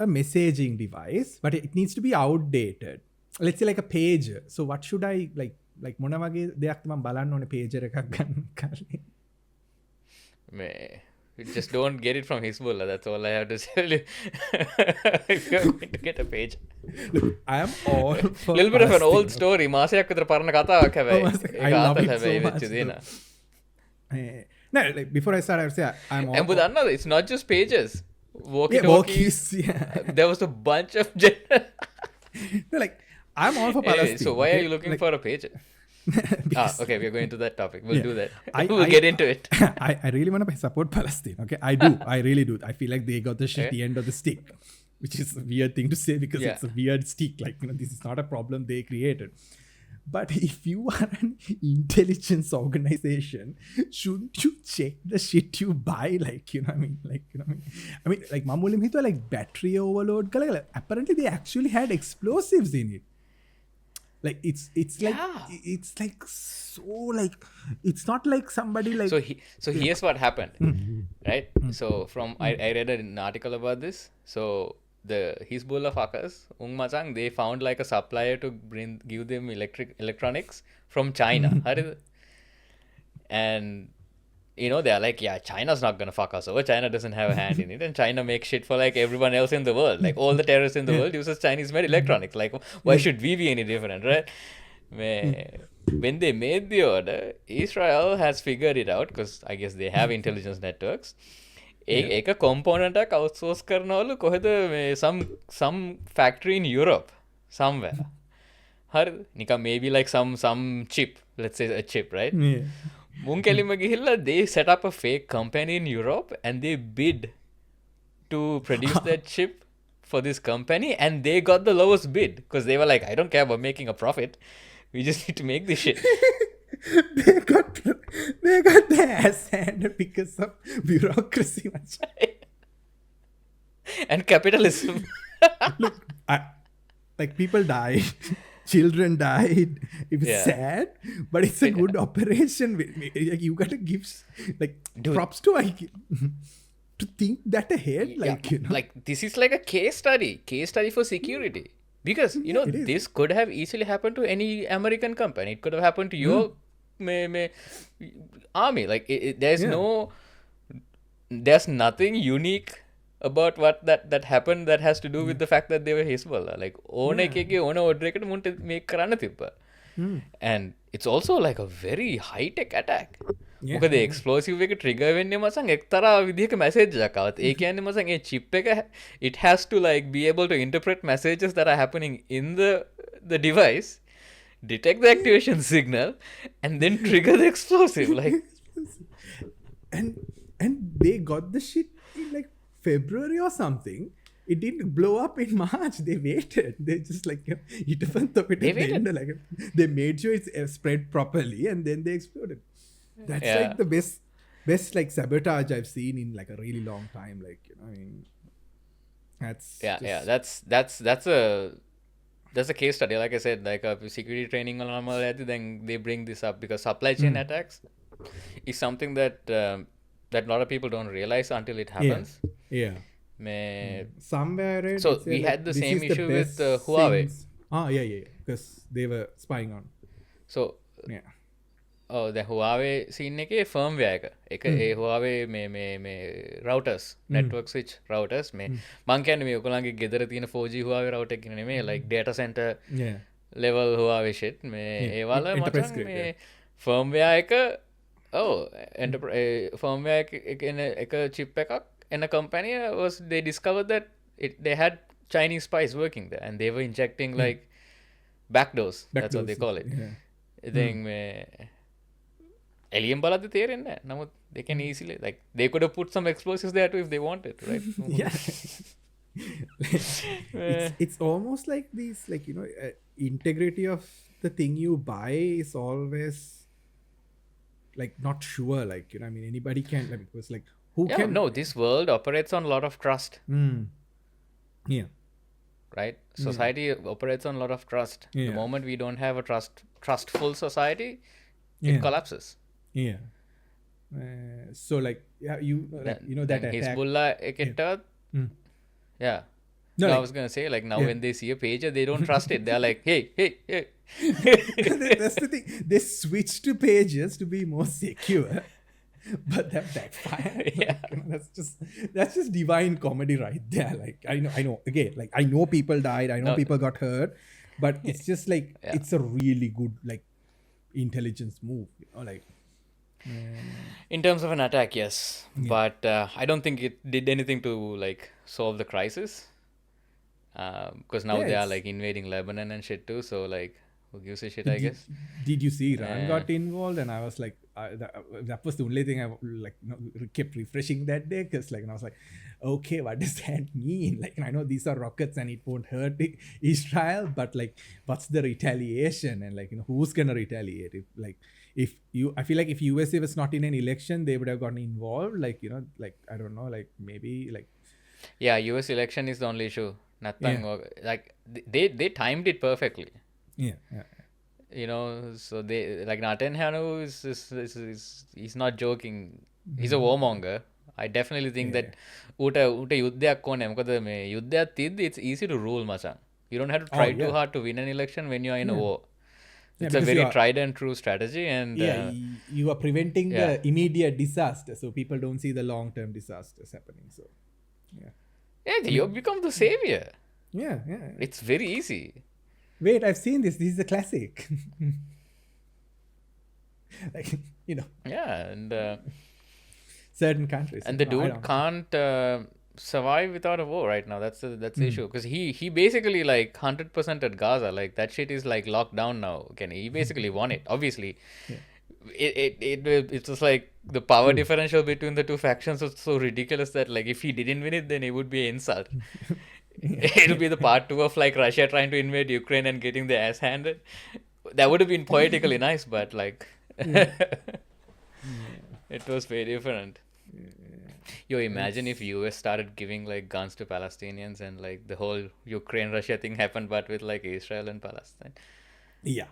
S1: a messaging device but it needs to be outdated let's say like a pager so what should I like මොන වගේ දෙයක් මම බලන්න ඕනේ pager එකක් ගන්න කලින්
S2: Just don't get it from Hezbollah. That's all I have to tell you. If you're going to get a page.
S1: Look, I am all for
S2: Little bit of an old
S1: Palestine.
S2: story. මාසයක් විතර පරණ කතාවක් හැබැයි.
S1: I
S2: ඒක
S1: love
S2: ආතල්
S1: it so
S2: හැබැයි
S1: much,
S2: වෙච්ච දේ නා.
S1: No, like before I start, I would say I'm all
S2: And දන්නවද? It's not just pages.
S1: yeah,
S2: Walkie-talkies.
S1: walkies. Yeah.
S2: There was a bunch of
S1: No, like I'm all for Palestine.
S2: So why are
S1: okay?
S2: you looking
S1: Like,
S2: for a page?
S1: because
S2: Okay, we're going to that topic. We'll
S1: Yeah.
S2: do that.
S1: I-
S2: We'll
S1: I-
S2: get into it.
S1: I really want to support Palestine. Okay, I do. I really do. I feel like they got the shitty
S2: Yeah.
S1: end of the stick, which is a weird thing to say because
S2: Yeah.
S1: it's a weird stick. Like, this is not a problem they created. But if you are an intelligence organization, shouldn't you check the shit you buy? Like, I mean, like, Mamulim hito like battery overload. Apparently, they actually had explosives in it. Like it's like
S2: Yeah.
S1: it's like so like it's not like somebody like
S2: So here's what happened, right? So I read an article about this. So the Hezbollah fuckers, Macang, they found like a supplier to give them electronics from China. And they're like, yeah, China's not gonna fuck us over. China doesn't have a hand in it, and China makes shit for like everyone else in the world. Like all the terrorists in the world uses Chinese-made electronics. Like, why should we be any different, right? When they made the order, Israel has figured it out because I guess they have intelligence networks. එක component එක outsource කරනවලු කොහෙද some factory in Europe somewhere. හරිද? නිකන් maybe like some chip, let's say a chip, right?
S1: yeah.
S2: මුන් කෙලිම ගිහිල්ලා they set up a fake company in Europe and they bid to produce that chip for this company, and they got the lowest bid because they were like, I don't care about making a profit, we just need to make this shit.
S1: they got their ass handed because of bureaucracy.
S2: And capitalism.
S1: Look, like people died, children died. It was
S2: Yeah.
S1: sad, but it's a good operation. Like, you got to give like
S2: Dude.
S1: props to to think that ahead. Like
S2: Like this is like a case study for security, because
S1: it is.
S2: this could have easily happened to any American company. It could have happened to your army. Like there's nothing unique about what that happened that has to do with the fact that they were Hezbollah. Like ඕන එකේ ඕන order එකට මුන්ට මේක කරන්න තිබ්බා. And it's also like a very high tech attack. මොකද explosive එක trigger වෙන්නේ මසන් එක්තරා විදිහක message එකක් ආවත්. ඒ කියන්නේ මසන් ඒ chip එක it has to like be able to interpret messages that are happening in the device, detect the activation signal, and then trigger the explosive. Like
S1: and they got the shit in like February or something. It didn't blow up in March. They waited. They just like
S2: They waited.
S1: They made sure it's spread properly, and then they exploded. That's like the best like sabotage I've seen in like a really long time. Like I mean, that's that's a case study. Like I said, like a security training then they bring this up because supply chain attacks is something that that a lot of people don't realize until it happens. Yeah. Somewhere I read
S2: So
S1: it said,
S2: we
S1: like,
S2: had the
S1: this
S2: same
S1: is
S2: issue with
S1: best
S2: Huawei.
S1: things- yeah, because they were spying on.
S2: So
S1: Yeah.
S2: දැ හවාවේ සින්න එකේ ෆර්ම්වයක එක ඒ හවාවේ මේ routers network switch routers මේ මංකැන මේ ඔකලන්ගේ ගෙදර තියන 4G හවාවේ රවට එකන මේ like data center
S1: Yeah.
S2: level හවාවේෂෙත් මේ ඒවාල
S1: Enterprise
S2: මචන්
S1: grade,
S2: මේ ෆර්ම්වයා එක ෆර්ම්වයා එක චිප් එකක් එන company was they discovered that they had Chinese spies working there and they were injecting like backdoors. That's what they call it.
S1: Yeah.
S2: ඉතින් මේ එලියම් බලද්දි තේරෙන්නේ නැහැ. නමුත් they can easily like they could have put some explosives there too if they wanted, right?
S1: Yeah. it's almost like these like integrity of the thing you buy is always like not sure, like I mean anybody can like because like who can
S2: No, this world operates on a lot of trust,
S1: yeah
S2: right? Society operates on a lot of trust. The
S1: Yeah.
S2: moment we don't have a trustful society,
S1: Yeah.
S2: it collapses.
S1: yeah so like yeah you like, that attack.
S2: Hezbollah eketta yeah.
S1: No,
S2: I
S1: like-
S2: was gonna say like now when they see a pager they don't trust it. They're like hey
S1: That's the thing, they switch to pages to be more secure but that backfired. That's just divine comedy right there. Like I know again, like I know people died, I know people got hurt, but it's just like it's a really good like intelligence move, like
S2: in terms of an attack, yes, but I don't think it did anything to like solve the crisis, because now they are like invading Lebanon and shit too, so like who gives a shit, I guess.
S1: Did you see Iran got involved? And I was like, that was the only thing I like kept refreshing that day, because like, and I was like, okay, what does that mean? Like, I know these are rockets and it won't hurt Israel, but like, what's the retaliation? And like, who's gonna retaliate? I feel like if USA was not in an election, they would have gotten involved. Like, like I don't know, like maybe like.
S2: Yeah, US election is the only issue. Nothing like they timed it perfectly.
S1: Yeah.
S2: So they like Netanyahu is he's not joking. He's a warmonger. I definitely think that උට යුද්ධයක් ඕනේ. මොකද මේ යුද්ධයක් තියද්දි it's easy to rule, මචං. You don't have to try too hard to win an election when you are in a war. It's a very tried and true strategy, and
S1: you are preventing the immediate disaster, so people don't see the long-term disasters happening. So
S2: you become the savior.
S1: Yeah.
S2: It's very easy.
S1: Wait, I've seen this. This is a classic. Like,
S2: Yeah, and
S1: certain countries.
S2: And the dude can't survive without a war right now. That's the issue, because he basically like 100% at Gaza. Like that shit is like locked down now. He basically won it. Obviously, it was like the power differential between the two factions was so ridiculous that like if he didn't win it, then it would be an insult. It'll be the part 2 of like Russia trying to invade Ukraine and getting their ass handed. That would have been poetically nice, but like it was very different. Yo, imagine if US started giving like guns to Palestinians and like the whole Ukraine-Russia thing happened, but with like Israel and Palestine.
S1: Yeah.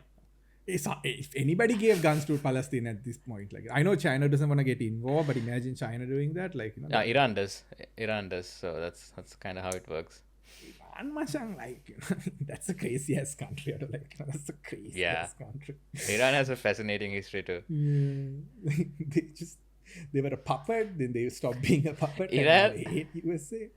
S1: If anybody gave guns to Palestine at this point, like I know China doesn't want to get involved, but imagine China doing that, like
S2: Iran does. So that's kind of how it works.
S1: Iran, like that's a crazy ass country. Like that's a crazy ass country.
S2: Iran has a fascinating history too.
S1: They were a puppet, then they stopped being a puppet.
S2: Iran,
S1: and they hate USA.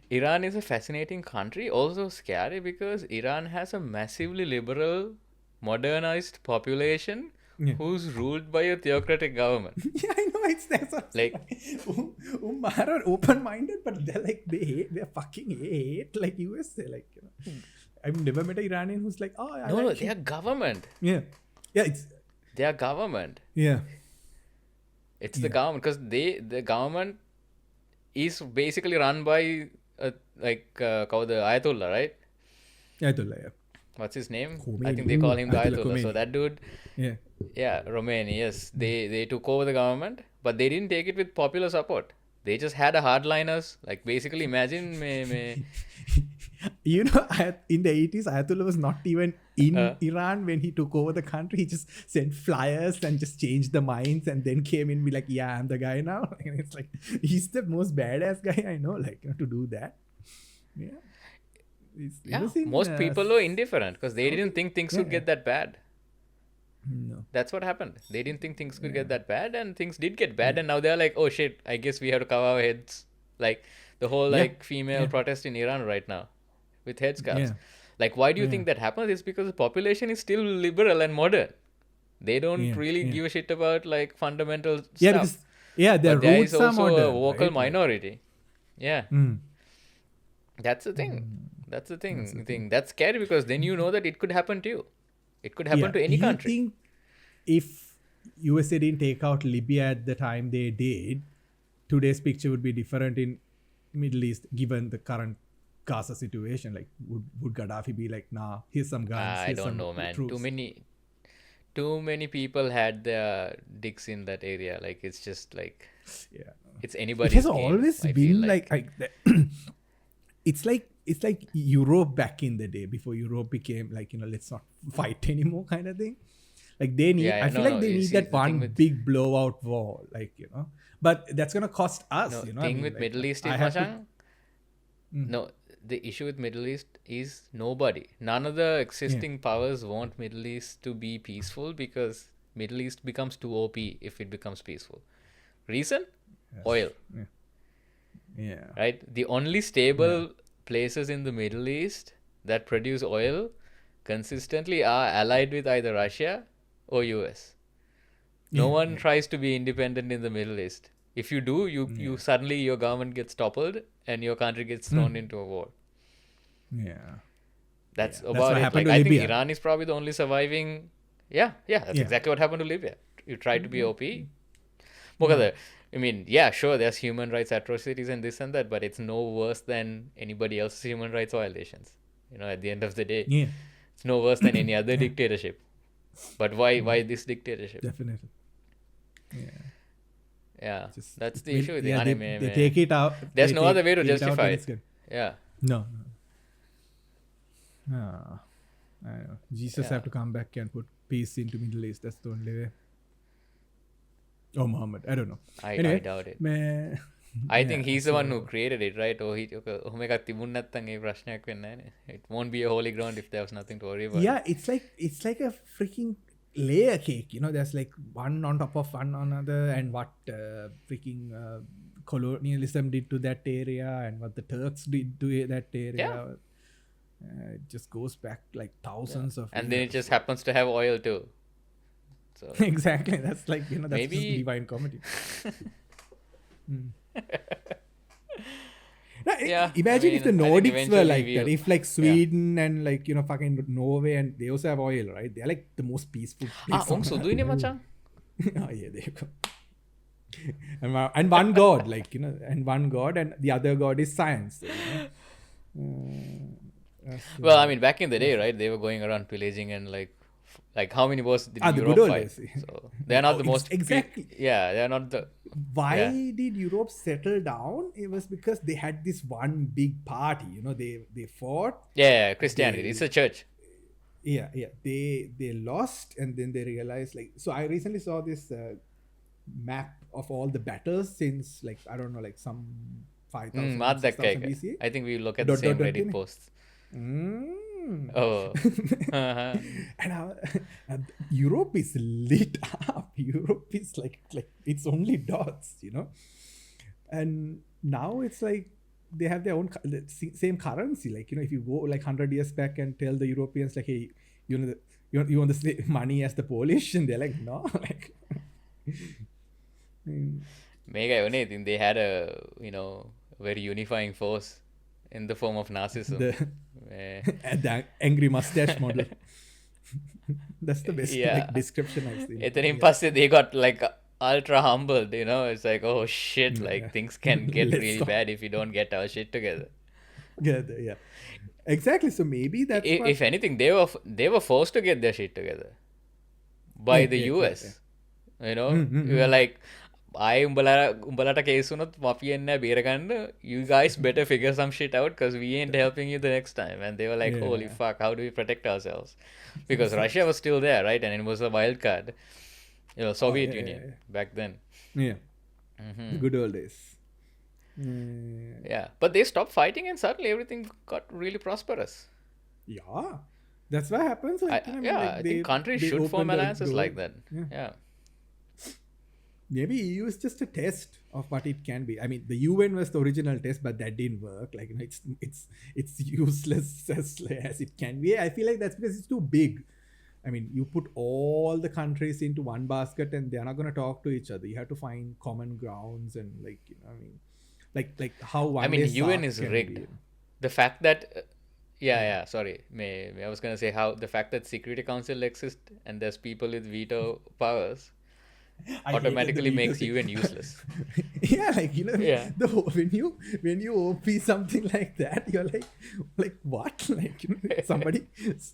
S2: Iran is a fascinating country, also scary, because Iran has a massively liberal, modernized population who's ruled by a theocratic government.
S1: Yeah, I know, that's
S2: like
S1: are open-minded, but they fucking hate like USA. Like I've never met an Iranian who's like,
S2: no, they are government.
S1: Yeah, it's
S2: their government.
S1: Yeah,
S2: it's the government, because the government is basically run by called the Ayatollah, right?
S1: Ayatollah, yeah.
S2: What's his name?
S1: Khomeini.
S2: I think they call him the Ayatollah.
S1: Khomeini.
S2: So that dude, Khomeini, yes. They took over the government, but they didn't take it with popular support. They just had a hardliners. Like basically, imagine
S1: in the 80s, Ayatollah was not even in Iran when he took over the country. He just sent flyers and just changed the minds, and then came in and be like, yeah, I'm the guy now. And it's like, he's the most badass guy I know, like, to do that.
S2: Most people were indifferent because they didn't think things would get that bad.
S1: No.
S2: That's what happened. They didn't think things could get that bad, and things did get bad, and now they're like, oh shit, I guess we have to cover our heads. Like the whole female protest in Iran right now with headscarves. Like, why do you think that happens? It's because the population is still liberal and modern. They don't really give a shit about like fundamental stuff.
S1: Their
S2: there
S1: roots
S2: is
S1: are
S2: also
S1: modern,
S2: a vocal
S1: right?
S2: minority. That's the thing. That's the thing. That's scary, because then you know that it could happen to you. It could happen to any country.
S1: Do you think if USA didn't take out Libya at the time they did, today's picture would be different in Middle East, given the current Gaza situation? Like, would Gaddafi be like, nah, here's some guns,
S2: I don't know, man.
S1: Troops.
S2: Too many people had their dicks in that area. Like, it's just like, it's anybody's
S1: It has
S2: game,
S1: always
S2: I feel
S1: been like it's like Europe back in the day, before Europe became like, let's not fight anymore kind of thing. Like they need, I feel like they need that one big blowout war, like, but that's going to cost us,
S2: Thing with Middle East is, Machang, no, the issue with Middle East is none of the existing powers want Middle East to be peaceful, because Middle East becomes too OP if it becomes peaceful. Reason?
S1: Yes.
S2: Oil.
S1: Yeah.
S2: Right? The only stable places in the Middle East that produce oil consistently are allied with either Russia or US. No one tries to be independent in the Middle East. If you do, you suddenly your government gets toppled and your country gets thrown into a war.
S1: Yeah.
S2: That's
S1: That's
S2: about
S1: what
S2: it.
S1: happened
S2: Like,
S1: to
S2: I think
S1: Libya.
S2: Iran is probably the only surviving. That's exactly what happened to Libya. You try to be OP. I mean, yeah, sure, there's human rights atrocities and this and that, but it's no worse than anybody else's human rights violations. At the end of the day, it's no worse than any other dictatorship. But why this dictatorship?
S1: Definitely.
S2: Yeah,
S1: Just-
S2: that's the issue with the
S1: Yeah,
S2: anime.
S1: they
S2: man.
S1: take it out.
S2: There's
S1: they
S2: no other way to
S1: take it out
S2: justify
S1: when
S2: it.
S1: it's good.
S2: Yeah.
S1: No. I know. Jesus have to come back and put peace into Middle East. That's the only way. Oh, Muhammad. I don't know.
S2: I doubt it.
S1: Man.
S2: I think he's the one who created it, right? Or it won't be a holy ground if there was nothing to worry about.
S1: Yeah, it's like a freaking layer cake. There's like one on top of one another, and what freaking colonialism did to that area, and what the Turks did to that area. It just goes back like thousands of
S2: And then it
S1: years.
S2: just happens to have oil too. So
S1: Exactly. That's like, that's
S2: Maybe-
S1: just divine comedy. No, imagine if the
S2: I think
S1: Nordics were
S2: eventually
S1: like that.
S2: we'll-
S1: If like Sweden and like, fucking Norway, and they also have oil, right? They're like the most peaceful place. on earth.
S2: සුදුයිනේ මචං.
S1: Oh, yeah, there you go. And one god, like, and one god, and the other god is science.
S2: Well, I mean, back in the day, right? They were going around pillaging and like how many wars did
S1: the good
S2: Europe
S1: old
S2: fight?
S1: days.
S2: So they're not the most
S1: exactly.
S2: they're not the.
S1: Why
S2: Yeah.
S1: did Europe settle down? It was because they had this one big party. They fought.
S2: Yeah, Christianity. It's a church.
S1: Yeah. They lost, and then they realized, like, so I recently saw this map of all the battles since, like, I don't know, like some 5,000
S2: Not that
S1: 6,000
S2: guy.
S1: BC.
S2: I think we look at
S1: Dot,
S2: the same
S1: dot, dot,
S2: Reddit
S1: dot.
S2: posts.
S1: Mm.
S2: Oh. Uh-huh.
S1: And Europe is lit up. Europe is like it's only dots, and now it's like they have their own same currency. Like, if you go like 100 years back and tell the Europeans, like, hey, you want the same money as the Polish, and they're like, no. Like,
S2: Mega I think they had a very unifying force in the form of narcissism.
S1: the angry mustache model. That's the best
S2: Yeah.
S1: like, description I've seen.
S2: Etherin passe they got like ultra humbled, it's like, oh shit, like things can get
S1: Let's
S2: really
S1: stop.
S2: bad if we don't get our shit together.
S1: Yeah. Exactly. So maybe that's what,
S2: If anything, they were forced to get their shit together by the US. We were like, උඹලට case වුණොත් අපි එන්නේ බේරගන්න, you guys better figure some shit out because we ain't helping you the next time. And they were like, holy fuck, how do we protect ourselves? Because Russia was still there, right? And it was a wild card. Soviet Union back then.
S1: Yeah. The good old days.
S2: Yeah, but they stopped fighting and suddenly everything got really prosperous.
S1: Yeah. That's what happens. Like,
S2: I think countries should form alliances like that. Yeah.
S1: Maybe EU is just a test of what it can be. I mean, the UN was the original test, but that didn't work. Like, it's useless as it can be. I feel like that's because it's too big. I mean, you put all the countries into one basket and they're not going to talk to each other. You have to find common grounds and like how one.
S2: I mean,
S1: day
S2: UN
S1: SARC
S2: is
S1: can
S2: rigged.
S1: be.
S2: The fact that sorry, I was gonna say how the fact that Security Council exists and there's people with veto powers
S1: I hated the
S2: automatically
S1: veto
S2: makes
S1: thing.
S2: UN useless.
S1: Yeah, like
S2: Yeah.
S1: when you OP something like that, you're like what? Like, somebody,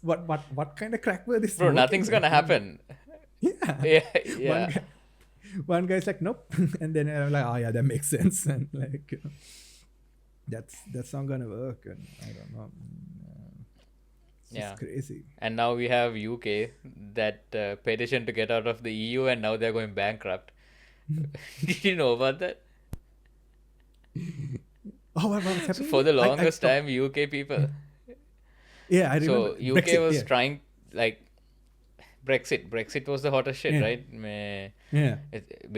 S1: what kind of crack were this?
S2: Bro, nothing's gonna happen.
S1: Yeah.
S2: Yeah.
S1: One guy's like, nope, and then I'm like, oh yeah, that makes sense, and like, that's not gonna work, and I don't know. It's
S2: Yeah.
S1: crazy.
S2: And now we have UK that petition to get out of the EU, and now they're going bankrupt. Did you know about that?
S1: Oh, what's happening?
S2: For the
S1: I
S2: longest
S1: thought-
S2: time, UK people.
S1: Yeah, I remember.
S2: So UK
S1: Brexit,
S2: was
S1: yeah.
S2: trying, like, Brexit was the hottest shit,
S1: Yeah.
S2: right?
S1: Yeah.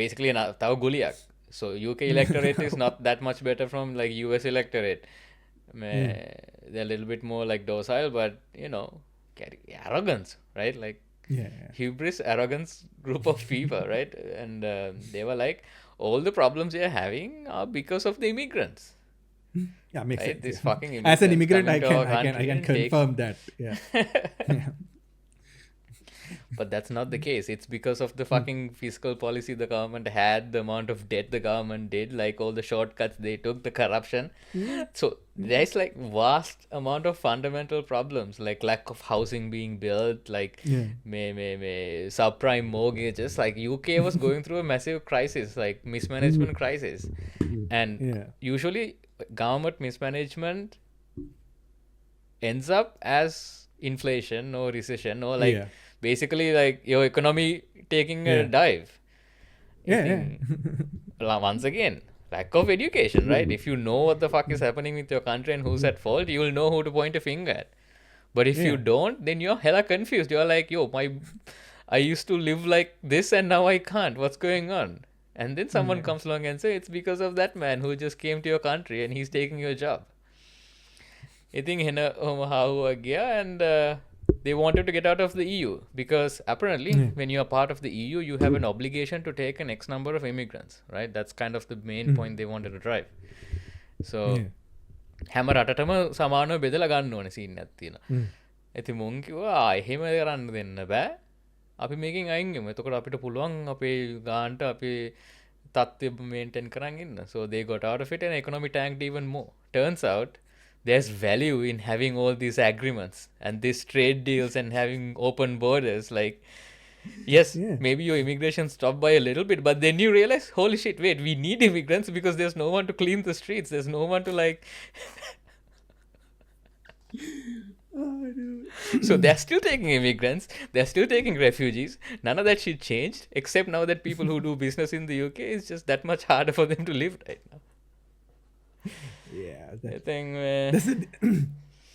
S2: Basically තව ගුලියක්. So UK electorate is not that much better from like US electorate. They're a little bit more like docile, but you know, arrogance, right? Like
S1: Yeah.
S2: hubris, arrogance group of people, right? And they were like, all the problems you're having are because of the immigrants.
S1: Yeah, makes
S2: Right?
S1: sense.
S2: This
S1: yeah.
S2: fucking
S1: As an
S2: immigrants
S1: immigrant,
S2: coming to our
S1: I
S2: country
S1: can
S2: and take-
S1: confirm that. Yeah. Yeah.
S2: But that's not the case. It's because of the fucking fiscal policy the government had, the amount of debt the government did, like all the shortcuts they took, the corruption. So there's like vast amount of fundamental problems, like lack of housing being built, like
S1: Yeah.
S2: subprime mortgages. Like UK was going through a massive crisis, like mismanagement crisis. And
S1: Yeah.
S2: usually government mismanagement ends up as inflation or recession or like
S1: Yeah.
S2: basically like your economy taking a
S1: Yeah.
S2: dive.
S1: Yeah.
S2: think- Once again, lack of education, right? If you know what the fuck is happening with your country and who's at fault, you will know who to point a finger at. But if you
S1: Yeah.
S2: don't, then you're hella confused. You're like, yo, I used to live like this and now I can't. What's going on? And then someone comes along and say, it's because of that man who just came to your country and he's taking your job. I think and they wanted to get out of the EU because apparently when you are part of the EU, you have an obligation to take an X number of immigrants, right? That's kind of the main point they wanted to drive. So හැම රටටම සමානව බෙදලා ගන්න ඕනේ scene එකක් තියෙනවා. ඉතින් මුන් කිව්වා එහෙම කරන්න දෙන්න බෑ. අපි මේකෙන් අයින් වෙමු. එතකොට අපිට පුළුවන් අපේ ගානට අපේ තත්ත්වය මේන්ටේන් කරන් ඉන්න. So they got out of it and economy tanked even more. Turns out there's value in having all these agreements and these trade deals and having open borders. Like, yes, maybe your immigration stopped by a little bit, but then you realize, holy shit, wait, we need immigrants because there's no one to clean the streets. There's no one to like.
S1: Oh, dude.
S2: So they're still taking immigrants. They're still taking refugees. None of that shit changed, except now that people who do business in the UK, it's just that much harder for them to live right now.
S1: Yeah.
S2: I think.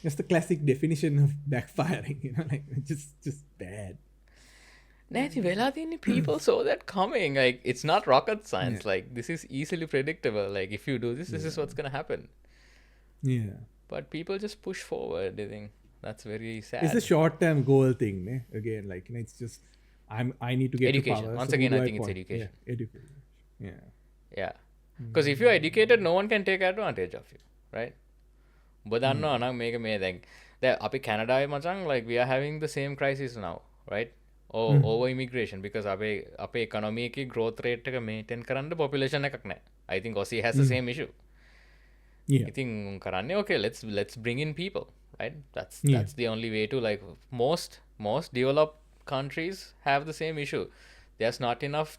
S1: That's the classic definition of backfiring. You know, like just bad.
S2: Nancy, people saw that coming. Like, it's not rocket science. Like, this is easily predictable. Like, if you do this, this is what's gonna happen.
S1: Yeah.
S2: But people just push forward. I think that's very sad.
S1: It's a short-term goal thing, ne? Again, like, you know, it's just I need to get
S2: Education.
S1: to power.
S2: Once
S1: so
S2: again,
S1: who
S2: I
S1: do
S2: think it's
S1: point?
S2: education.
S1: Yeah, education. Yeah.
S2: Yeah. Because if you're educated, no one can take advantage of you, right? But I know, අපි කැනඩාවේ මචං, like, we are having the same crisis now, right? Over immigration, because අපේ economy එකේ growth rate එක maintain කරන්න population එකක් නැහැ. I think Aussie has the same issue.
S1: Yeah.
S2: I think කරන්නේ, okay, let's bring in people, right? That's the only way to, like, most developed countries have the same issue. There's not enough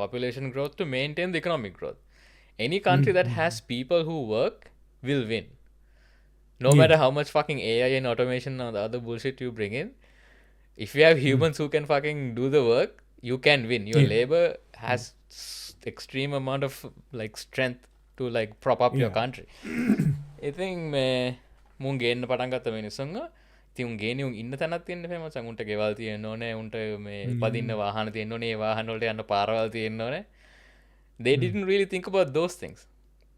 S2: population growth to maintain the economic growth. Any country that has people who work will win. No matter how much fucking AI and automation or the other bullshit you bring in, if you have humans who can fucking do the work, you can win. Your labor has extreme amount of like strength to like prop up your country. I think මුන් ගේන්න පටන් ගත්ත මිනිස්සුන්ව ඉතින් උන් ගේන්නේ උන් ඉන්න තැනක් තියෙන්න එපා මචං. උන්ට ගෙවල් තියෙන්න ඕනේ, උන්ට මේ පදින්න වාහන තියෙන්න ඕනේ, ඒ වාහන වලට යන්න පාරවල් තියෙන්න ඕනේ. They didn't really think about those things.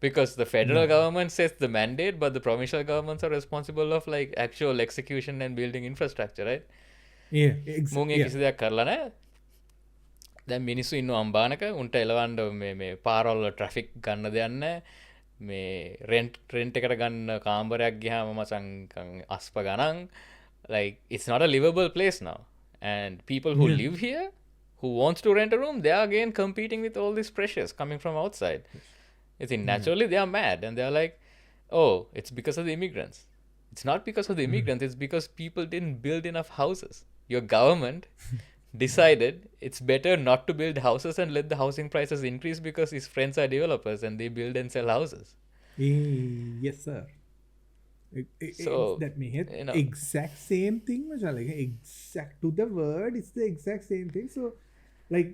S2: Because the federal government sets the mandate, but the provincial governments are responsible of like actual execution and building infrastructure, right?
S1: Yeah.
S2: මුන් ඒ කිසි දෙයක් කරලා නැහැ. දැන් මිනිස්සු ඉන්න අම්බානක උන්ට එලවන්න මේ පාරවල ට්‍රැෆික් ගන්න දෙයක් නැහැ. මේ රෙන්ට් එකට ගන්න කාමරයක් ගියාම මචං අස්ප ගණන්. Like, it's not a livable place now. And people who live here, who wants to rent a room, they are again competing with all these pressures coming from outside. I think naturally they are mad and they are like, oh, it's because of the immigrants. It's not because of the immigrants, it's because people didn't build enough houses. Your government decided it's better not to build houses and let the housing prices increase because his friends are developers and they build and sell houses.
S1: Yes, sir.
S2: So,
S1: that means
S2: you know,
S1: exact same thing, like exact to the word. It's the exact same thing. So, like,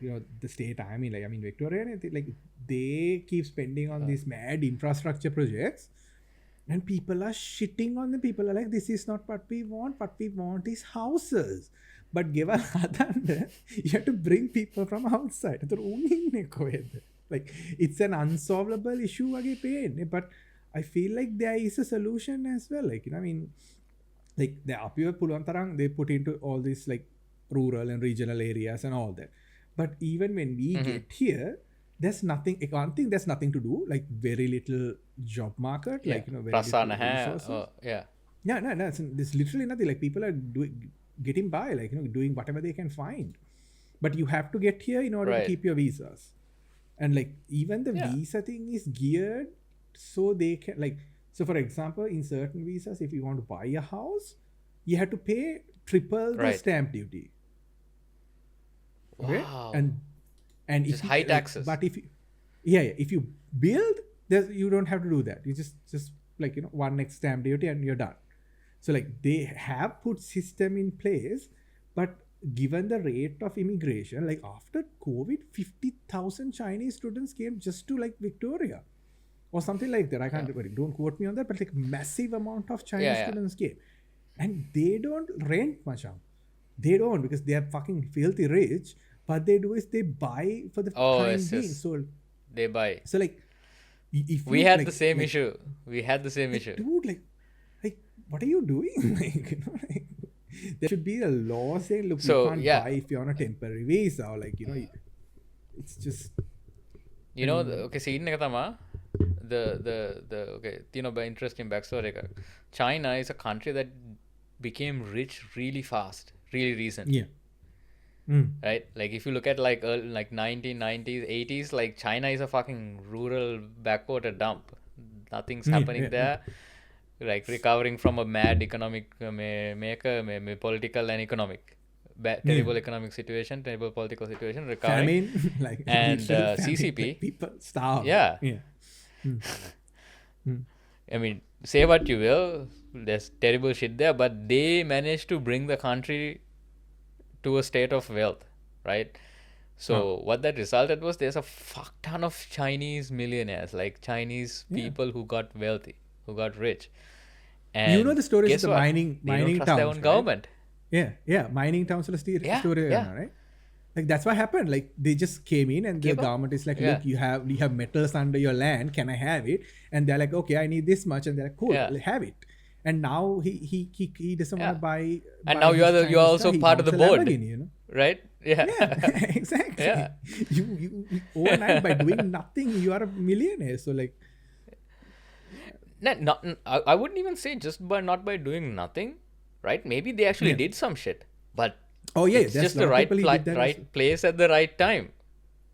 S1: you know, the state. I mean, Victoria, like they keep spending on these mad infrastructure projects, and people are shitting on them. People are like, this is not what we want is houses. But given you have to bring people from outside. Like, it's an unsolvable issue again pain, but I feel like there is a solution as well. Like, you know, I mean, like the appear pulantarang, they put into all these like rural and regional areas and all that. But even when we get here, there's nothing, I can't think there's nothing to do, like very little job market, like, you know, very little resources. No, there's literally nothing. Like, people are getting by, like, you know, doing whatever they can find. But you have to get here in order to keep your visas. And like, even the visa thing is geared so they can, like, so for example, in certain visas, if you want to buy a house, you have to pay triple the stamp duty. Okay?
S2: Wow.
S1: And
S2: just high taxes.
S1: But if you, if you build, you don't have to do that. You just like, you know, one next stamp duty and you're done. So like, they have put system in place, but given the rate of immigration, like after COVID, 50,000 Chinese students came just to like Victoria or something like that. I can't remember. Don't quote me on that, but like massive amount of Chinese students came, and they don't rent much. They don't, because they are fucking filthy rich. What they do is they buy for the time being. So
S2: they buy.
S1: So like, if
S2: we
S1: you,
S2: had
S1: like,
S2: the same
S1: like,
S2: issue. We had the same issue.
S1: Dude, like, what are you doing? Like, you know, like, there should be a law saying, look, you can't buy if you're on a temporary visa, or like, you know, it's just,
S2: you know, okay, scene එක තමා the okay, you know, by interesting backstory එක. China is a country that became rich really fast, really recent. Right? Like, if you look at like 1990s, 80s, like China is a fucking rural backwater dump. Nothing's happening there. Like, recovering from a mad economic political and economic terrible economic situation, terrible political situation, recovering.
S1: Famine, like,
S2: and
S1: famine,
S2: CCP,
S1: like, people starve.
S2: I mean, say what you will, there's terrible shit there, but they managed to bring the country to a state of wealth, right? So what that resulted was, there's a fuck ton of Chinese millionaires, like Chinese people who got wealthy, who got rich. And
S1: you know the stories of the
S2: what?
S1: mining
S2: They don't trust
S1: towns,
S2: their own
S1: right?
S2: government.
S1: Mining towns are story, right? Like, that's what happened. Like, they just came in, and the government is like, look, you have metals under your land, can I have it? And they're like, okay, I need this much, and they're like, cool, have it. And now he doesn't want to buy.
S2: And now you're also part of the board,
S1: you know?
S2: Right?
S1: Exactly. You overnight, by doing nothing, you are a millionaire. So like,
S2: I wouldn't even say just not by doing nothing, right? Maybe they actually did some shit, but it's just the right place at the right time,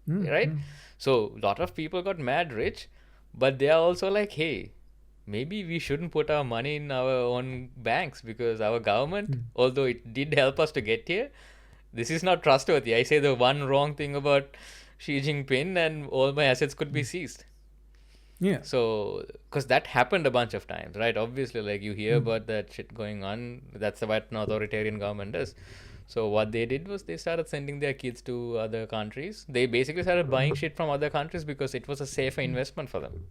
S2: right? So a lot of people got mad rich, but they are also like, hey, maybe we shouldn't put our money in our own banks, because our government, although it did help us to get here, this is not trustworthy. I say the one wrong thing about Xi Jinping and all my assets could be seized. So, because that happened a bunch of times, right? Obviously, like, you hear about that shit going on. That's what an authoritarian government does. So what they did was, they started sending their kids to other countries. They basically started buying shit from other countries because it was a safer investment for them.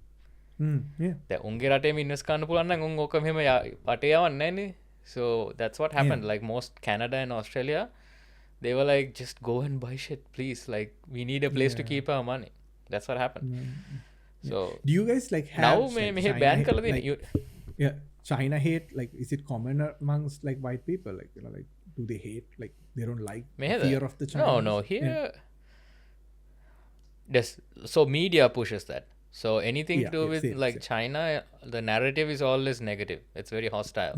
S2: දැන් උන්ගේ රටේම invest කරන්න පුළුවන් නම් උන් ඕක මෙහෙම පටේ යවන්නේ නැනේ. So that's what happened. Like, most Canada and Australia, they were like, just go and buy shit, please. Like, we need a place to keep our money. That's what happened. So
S1: do you guys like have
S2: now
S1: like,
S2: me ban කරලා දෙන්නේ.
S1: China hate, like, is it common amongst like white people? Like, you know, like, do they hate, like, they don't like fear of the Chinese?
S2: No, here so media pushes that. So anything to do with China, the narrative is always negative. It's very hostile.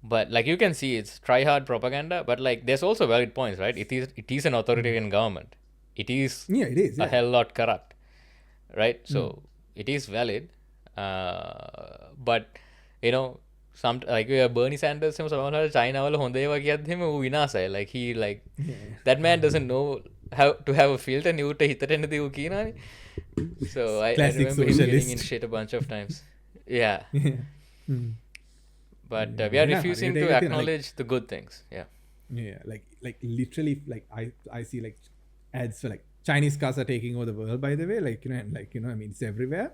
S2: But like, you can see, it's try hard propaganda, but like, there's also valid points, right? It is an authoritarian government. It is a hell lot corrupt, right? So it is valid, but you know, some like Bernie Sanders එහෙම සමහරවිට China වල හොඳ ඒවා කියද්දි එහෙම ඌ විනාසයි. Like, he like that man doesn't know how to have a filter, and ඌට හිතට එන දේ ඌ කියනවානේ. So I remember him getting in shit a bunch of times. But we are refusing to acknowledge the good things.
S1: Like literally, like I see like ads for like Chinese cars are taking over the world, by the way, like, you know, and like, you know, I mean, it's everywhere.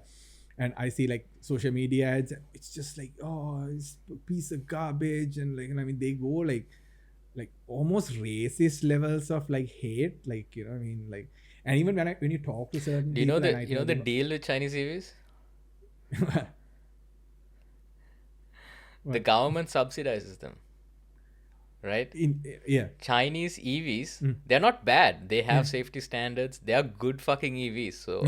S1: and I see like social media ads, it's just like, oh, it's a piece of garbage, and like, I mean, they go like almost racist levels of like hate, like, you know, I mean, like, and even when you talk to certain
S2: Do you know
S1: people,
S2: the deal with Chinese EVs? The government subsidizes them, right?
S1: Yeah.
S2: Chinese EVs, they're not bad. They have safety standards. They are good fucking EVs. So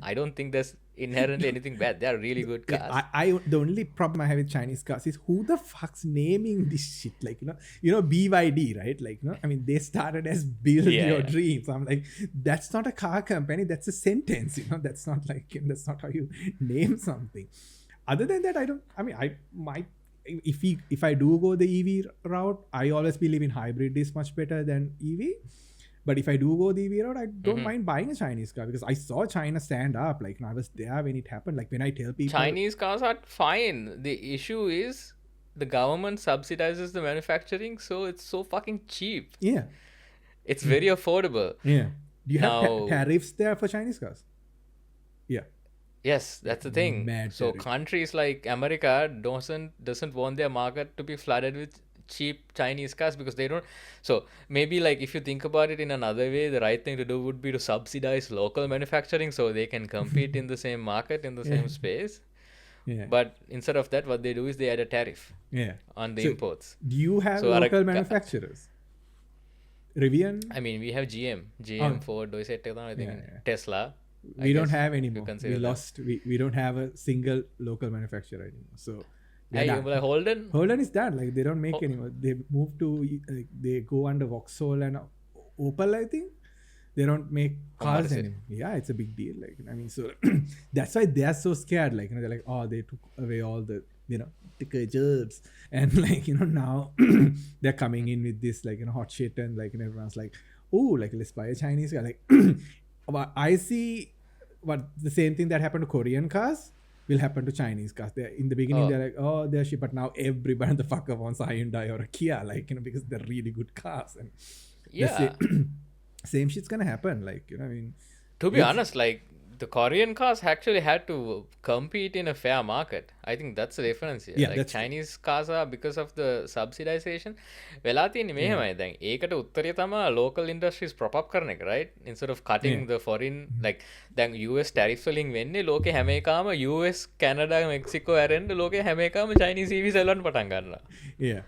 S2: I don't think there's inherently anything bad. They are really good cars.
S1: I the only problem I have with Chinese cars is who the fuck's naming this shit? Like, you know, BYD, right? Like, you know, I mean, they started as build your dreams. I'm like, that's not a car company. That's a sentence. You know, that's not like, you know, that's not how you name something. Other than that, if I do go the EV route, I always believe in hybrid is much better than EV. But if I do go the EV route, I don't mind buying a Chinese car, because I saw China stand up. Like, I was there when it happened. Like, when I tell people,
S2: Chinese cars are fine. The issue is the government subsidizes the manufacturing, so it's so fucking cheap.
S1: Yeah,
S2: it's very affordable.
S1: Yeah. Do you have tariffs there for Chinese cars? Yeah.
S2: Yes, that's the thing. So countries like America doesn't want their market to be flooded with cheap Chinese cars, because they don't. So maybe, like, if you think about it in another way, the right thing to do would be to subsidize local manufacturing so they can compete in the same market, in the same space. Yeah. But instead of that, what they do is they add a tariff on the imports.
S1: Do you have local manufacturers? Rivian?
S2: I mean, we have GM, Ford, I think Tesla.
S1: We don't have anymore. We lost. We don't have a single local manufacturer anymore. So Holden is done. Like, they don't make anymore. They moved to they go under Vauxhall and Opel, I think. They don't make cars anymore. Yeah, it's a big deal. Like, I mean, so that's why they are so scared. Like, you know, they're like, oh, they took away all the, you know, ticker jobs, and like, you know, now they're coming in with this, like, you know, hot shit, and like, and everyone's like, oh, like, let's buy a Chinese car. Like, I see what the same thing that happened to Korean cars will happen to Chinese cars. They're in the beginning, they're like, oh, they're shit, but now everybody the fucker wants a Hyundai or a Kia, like, you know, because they're really good cars. And same shit's gonna happen. Like, you know, I mean,
S2: to be honest, like, the Korean cars actually had to compete in a fair market. I think that's the difference here. Like, Chinese cars are, because of the subsidization, වෙලා තියෙන්නේ මෙහෙමයි දැන්. ඒකට උත්තරය තමයි local industries prop up කරන එක, right? Instead of cutting the foreign, like, දැන් US tariffs වලින් වෙන්නේ ලෝකේ හැම එකම US, Canada, Mexico ඇරෙන්න ලෝකේ හැම එකම Chinese EVs එලවන්න පටන් ගන්නවා.
S1: Yeah.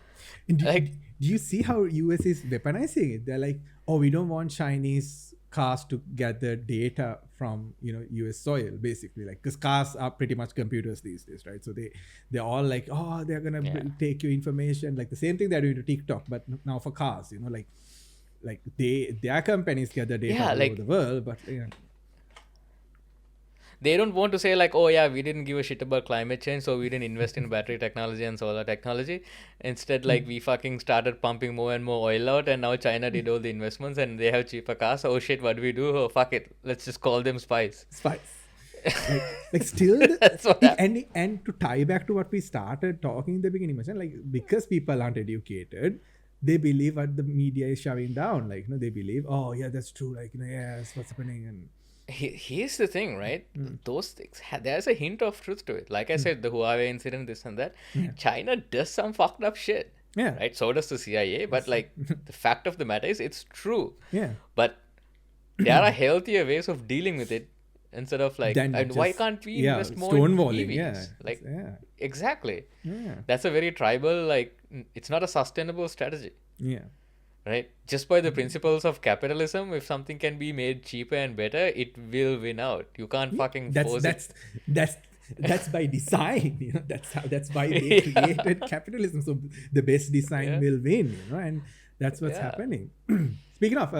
S1: Do you see how US is weaponizing it? They're like, oh, we don't want Chinese cars to gather data from, you know, US soil, basically, like, because cars are pretty much computers these days, right? So they're all like, oh, they're gonna take your information, like the same thing they're doing to TikTok, but now for cars, you know, like their companies gather data all over the world, but you know,
S2: they don't want to say like, oh yeah, we didn't give a shit about climate change, so we didn't invest in battery technology and solar technology. Instead, like, we fucking started pumping more and more oil out, and now China did all the investments and they have cheaper cars. Oh shit, what do we do? Oh fuck it, let's just call them spies.
S1: like still that's what and to tie back to what we started talking in the beginning, like, because people aren't educated, they believe what the media is shoving down. Like, you know, they believe, oh yeah, that's true, like, you know, yeah, that's what's happening. And
S2: here's the thing, right? Those things, there's a hint of truth to it. Like I said, the Huawei incident, this and that. China does some fucked up shit.
S1: Yeah.
S2: Right? So does the CIA. But like, the fact of the matter is, it's true.
S1: Yeah.
S2: But there are healthier ways of dealing with it, instead of like, and why can't we invest more in EVs?
S1: Yeah.
S2: Like, exactly. Yeah. That's a very tribal, like, it's not a sustainable strategy.
S1: Yeah.
S2: Right? Just by the principles of capitalism, if something can be made cheaper and better, it will win out. You can't fucking force it.
S1: That's by design, you know. That's why they created capitalism. So the best design will win, you know, and that's what's happening. Speaking of,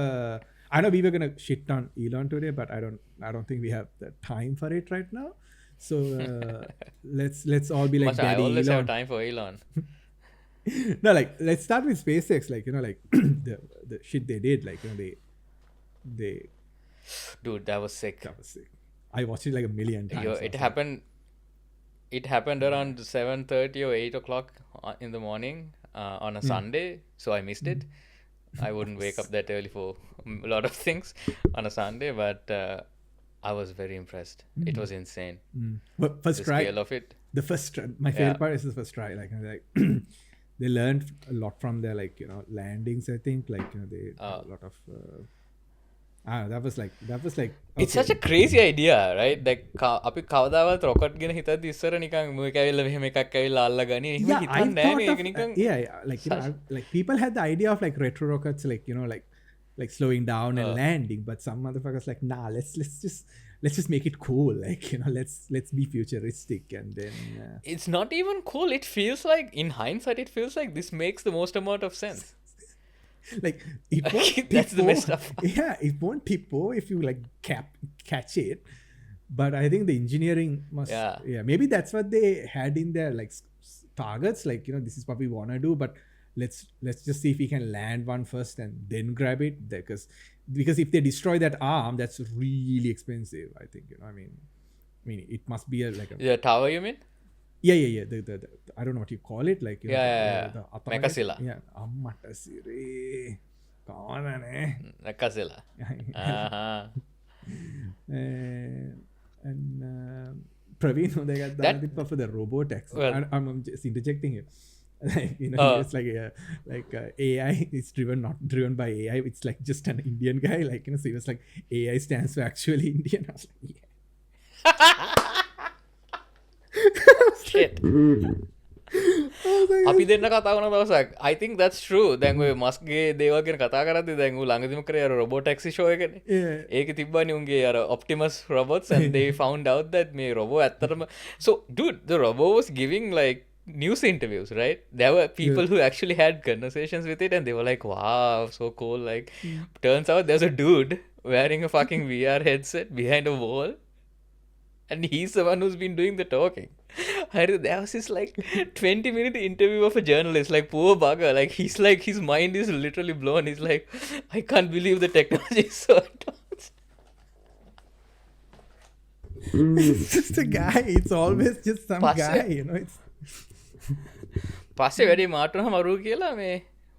S1: I know we were gonna shit on Elon today, but I don't think we have the time for it right now. So let's all be like, Daddy
S2: I always
S1: Elon.
S2: have time for Elon.
S1: No, like, let's start with SpaceX. Like, you know, like the shit they did. Like, you know, they
S2: dude, that was sick.
S1: I watched it like a million times.
S2: It happened around 7:30 or 8 o'clock in the morning on a Sunday, so I missed it. I wouldn't wake up that early for a lot of things on a Sunday, but I was very impressed. It was insane.
S1: But first
S2: The
S1: try,
S2: scale of it.
S1: the first try, my favorite
S2: Yeah.
S1: part is the first try. Like they learned a lot from their landings. I think they had a lot of. That was like.
S2: It's such a crazy idea, right? Like අපි කවදාවත් rocket ගැන හිතද්දි ඉස්සර නිකන් මේක ඇවිල්ලා මෙහෙම එකක් ඇවිල්ලා අල්ල ගනි එහෙම
S1: Yeah, I
S2: හිතන්නේ
S1: thought
S2: නෑනේ
S1: of,
S2: ඒක නිකන්
S1: like people had the idea of like retro rockets, like slowing down and landing, but some motherfuckers like, nah, let's just make it cool, let's be futuristic, and then
S2: it's not even cool. It feels like, in hindsight, it feels like this makes the most amount of sense.
S1: like it won't
S2: That's the
S1: tip
S2: best
S1: over-
S2: stuff.
S1: yeah, it won't tip over if you like catch it, but I think the engineering must maybe that's what they had in their like targets, like this is what we want to do, but let's just see if we can land one first and then grab it, because if they destroy that arm, that's really expensive, I think. I mean it must be
S2: The tower, you mean?
S1: yeah the I don't know what you call it, like
S2: Yeah.
S1: the upper
S2: Mekasila.
S1: yeah ammata sire kawanane
S2: Nakasila.
S1: and Praveen, they got the for the robotaxi.
S2: Well-
S1: I'm just interjecting here. It's like AI is not driven by AI. It's like just an Indian guy. Like so he was like, AI stands for actually Indian. I was like,
S2: Shit. අපි දෙන්න කතා වන දවසක් I think that's true. දැන් ඔය මස්ක්ගේ දේවල් ගැන කතා කරද්දි දැන් ඌ ළඟදිම කරේ අර robot taxi show එකනේ. ඒකේ තිබ්බනේ උන්ගේ අර Optimus robots, and they found out that මේ robot ඇත්තටම, so dude, the robot was giving like news interviews, right? There were people who actually had conversations with it, and they were like, wow, so cool. Like turns out there's a dude wearing a fucking VR headset behind a wall, and he's the one who's been doing the talking. There was this like 20-minute interview of a journalist, like poor bugger, like he's like, his mind is literally blown. He's like, I can't believe the technology is so advanced.
S1: it's just a guy. It's always just some guy, it's
S2: පස්සේ වැඩි මාටන මරු කියලා මේ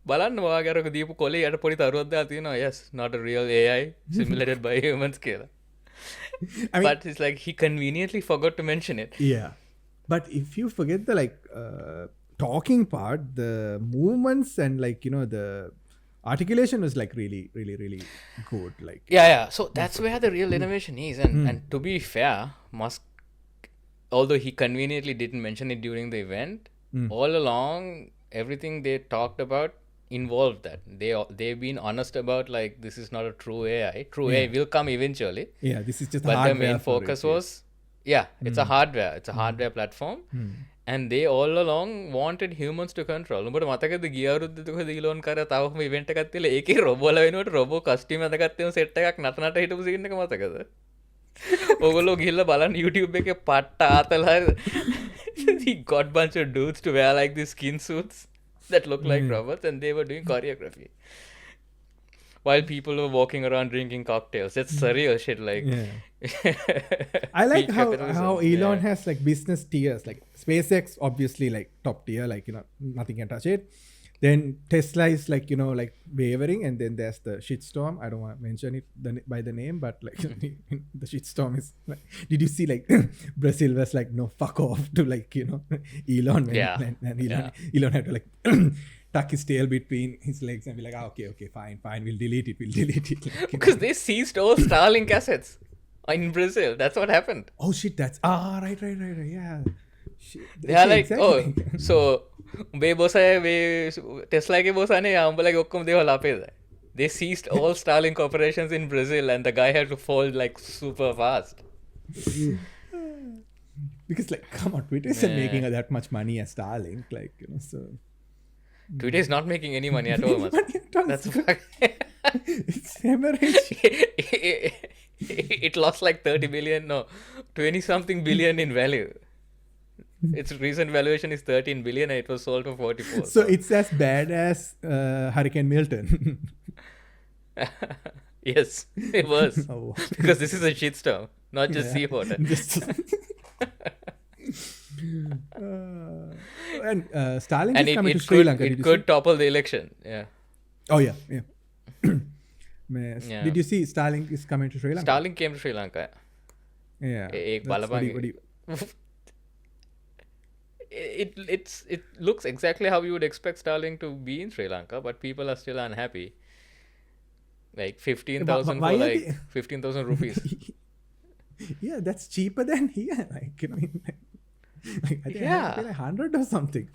S2: බලන්න වාගරක දීපු කොලේ යට පොඩි තරුවක් දාලා තියෙනවා, yes, not a real AI simulated by humans කියලා.
S1: I mean,
S2: But it's like he conveniently forgot to mention it.
S1: yeah, but if you forget the talking part, the movements and the articulation was like really good, like
S2: Yeah, so that's where the real innovation is, and to be fair, Musk, although he conveniently didn't mention it during the event, all along everything they talked about involved that. They've been honest about like, this is not a true AI. AI will come eventually.
S1: yeah, this is just
S2: But
S1: hardware
S2: the main
S1: for
S2: focus
S1: it,
S2: was it's a hardware platform, and they all along wanted humans to control. උඹට මතකද ගිය අවුරුද්දේ Elon කරා තවම event එකක් තියලා ඒකේ රොබෝලා වෙනුවට රොබෝ කස්ටියම් හදගත්තේම සෙට් එකක් නට හිටපු සීන් එක මතකද? ඔයගොල්ලෝ ගිහිල්ලා බලන්න YouTube එකේ පට්ට ආතලා he got bunch of dudes to wear like these skin suits that look like robots, and they were doing choreography while people were walking around drinking cocktails. That's surreal shit, like
S1: I like
S2: peak
S1: how
S2: capitalism.
S1: Elon has like business tiers, like SpaceX obviously like top tier, like nothing can touch it. Then Tesla is like like wavering, and then there's the shitstorm. I don't want to mention it by the name, but like the shitstorm is like, did you see like Brazil was like, no, fuck off to like Elon, and Elon had to like tuck his tail between his legs and be like, okay, fine, we'll delete it, like,
S2: because they seized all Starlink assets in Brazil. That's what happened.
S1: oh shit, that's right, yeah. Shit.
S2: They are
S1: Yeah,
S2: like,
S1: exactly.
S2: oh, so මේ බොසය මේ Tesla එකේ බොසනේ අම්බලගේ ඔක්කොම දේවල් අපේද. They seized all Starlink operations in Brazil, and the guy had to fold like super fast.
S1: Because like, come on, Twitter isn't making that much money as Starlink, like so
S2: Twitter is not making any money at all. Mas.
S1: money at all.
S2: That's a fact.
S1: It's hemorrhage.
S2: It lost like 30 billion, no, 20 something billion in value. Its recent valuation is 13 billion, and it was sold for 44.
S1: So it's as bad as Hurricane Milton.
S2: Yes, it was.
S1: Oh.
S2: Because this is a shitstorm, not just seawater.
S1: And Starlink
S2: And
S1: is coming
S2: it
S1: to Sri Lanka.
S2: it
S1: Did you
S2: could
S1: see?
S2: topple the election. Yeah.
S1: Oh yeah.
S2: Yeah.
S1: Did you see Starlink is coming to Sri Lanka?
S2: Starlink came to Sri Lanka.
S1: Yeah,
S2: ඒක
S1: that's
S2: බලපන් it looks exactly how you would expect Starlink to be in Sri Lanka, but people are still unhappy. Like 15,000
S1: why
S2: for
S1: are
S2: like
S1: they-
S2: 15,000 rupees.
S1: Yeah, that's cheaper than here. Like, you know, like I think I have to pay like 100 or something.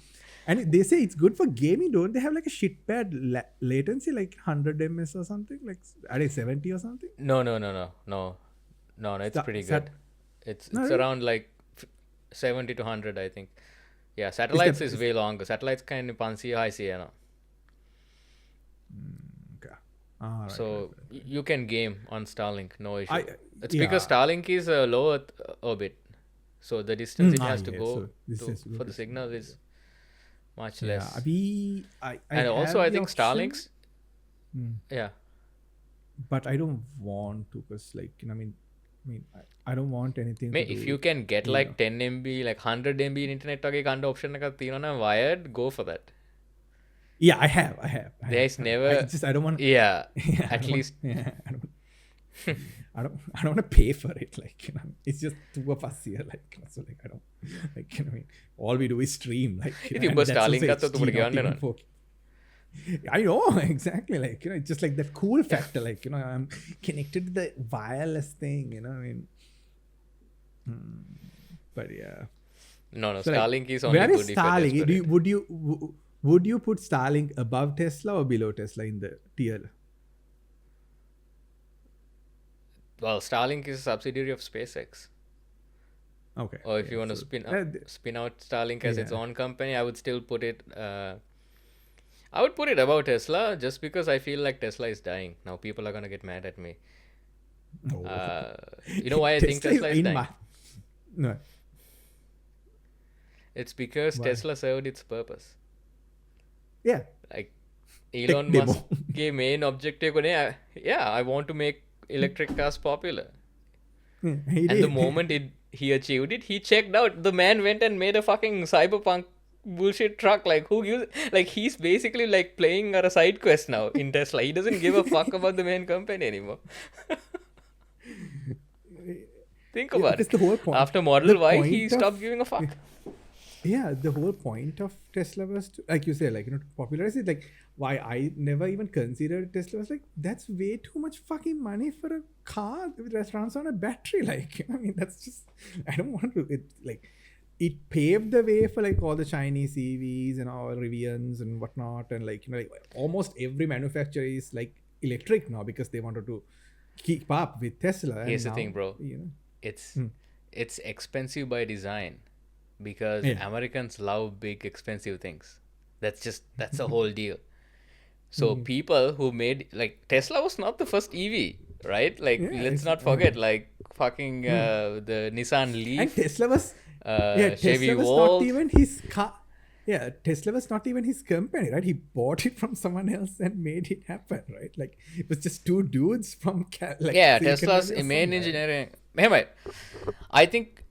S1: And they say it's good for gaming. Don't they have like a shit bad latency, like 100 ms or something? Like, are they 70 or something?
S2: No, it's pretty good. It's around like 70 to 100, I think. Yeah, satellites is way longer. Satellites kind of fancy high CNO.
S1: Okay. Ah, right,
S2: So you can game on Starlink, no issue. It's
S1: yeah.
S2: because Starlink is a low Earth orbit, so the distance it has to
S1: yeah,
S2: go
S1: so distance to go
S2: for the
S1: is-
S2: signal is much
S1: Yeah,
S2: less.
S1: I
S2: And also,
S1: have
S2: I
S1: the
S2: think
S1: option,
S2: Starlinks. Yeah,
S1: but I don't want to, because like, you know, I mean, I don't want anything to
S2: if
S1: do
S2: you
S1: with-
S2: can get like 10 MB, like 100 MB internet වගේ ගන්න option එකක් තියෙනවා නම් wired, go for that.
S1: Yeah, I have.
S2: There's never.
S1: I don't want.
S2: Yeah,
S1: Yeah,
S2: at least.
S1: I don't want to pay for it. Like, you know, it's just two of us here. Like, you know, so like, I don't like, you know, I mean, all we do is stream. Like, you
S2: If
S1: know,
S2: you
S1: and
S2: bust
S1: that's
S2: Starlink,
S1: also
S2: that's what
S1: HD,
S2: we're
S1: not
S2: getting
S1: even
S2: on.
S1: 4K. I know exactly. Like, you know, it's just like that cool factor. Like, you know, I'm connected to the wireless thing. You know, I mean, but yeah.
S2: No,
S1: So, like,
S2: Starlink is only
S1: where
S2: good
S1: is
S2: if you're
S1: Starlink?
S2: desperate.
S1: Would you put Starlink above Tesla or below Tesla in the tier?
S2: Well, Starlink is a subsidiary of SpaceX.
S1: Okay.
S2: Or if
S1: yeah,
S2: you want to
S1: so-
S2: spin out Starlink as its
S1: Yeah.
S2: own company, I would still put it. I would put it above Tesla just because I feel like Tesla is dying. Now people are gonna get mad at me.
S1: Oh.
S2: You know why I think Tesla is
S1: in
S2: dying?
S1: No.
S2: It's because
S1: Why?
S2: Tesla served its purpose.
S1: Yeah.
S2: Like Elon
S1: demo.
S2: Musk's main objective, I want to make electric cars popular.
S1: He
S2: And
S1: did.
S2: the moment he achieved it, he checked out. The man went and made a fucking cyberpunk bullshit truck. Like, who gives? Like, he's basically like playing a side quest now in Tesla. He doesn't give a fuck about the main company anymore. Think
S1: Yeah,
S2: about
S1: because
S2: it.
S1: the whole point-
S2: After Model
S1: the
S2: Y,
S1: point
S2: he
S1: of-
S2: stopped giving a fuck.
S1: Yeah, the whole point of Tesla was to, like you say, like, you know, to popularize it. Like, why I never even considered Tesla was like, that's way too much fucking money for a car that runs on a battery. Like, you know, I mean, that's just, I don't want to, it paved the way for like all the Chinese EVs and all Rivians and whatnot. And like, you know, like almost every manufacturer is like electric now because they wanted to keep up with Tesla. And
S2: Here's the
S1: now,
S2: thing, bro.
S1: You know,
S2: It's expensive by design because
S1: Yeah.
S2: Americans love big expensive things. That's the whole deal. So people who made, like, Tesla was not the first EV, right? Like,
S1: Yeah,
S2: let's
S1: it's-
S2: not forget, like, fucking the Nissan
S1: and
S2: Leaf,
S1: Tesla was,
S2: Chevy
S1: Tesla was
S2: Volt.
S1: not even his car. Yeah, Tesla was not even his company, right? He bought it from someone else and made it happen, right? Like, it was just two dudes from like
S2: Yeah,
S1: Silicon
S2: Tesla's
S1: Valley or
S2: main
S1: somewhere.
S2: engineering. Hey,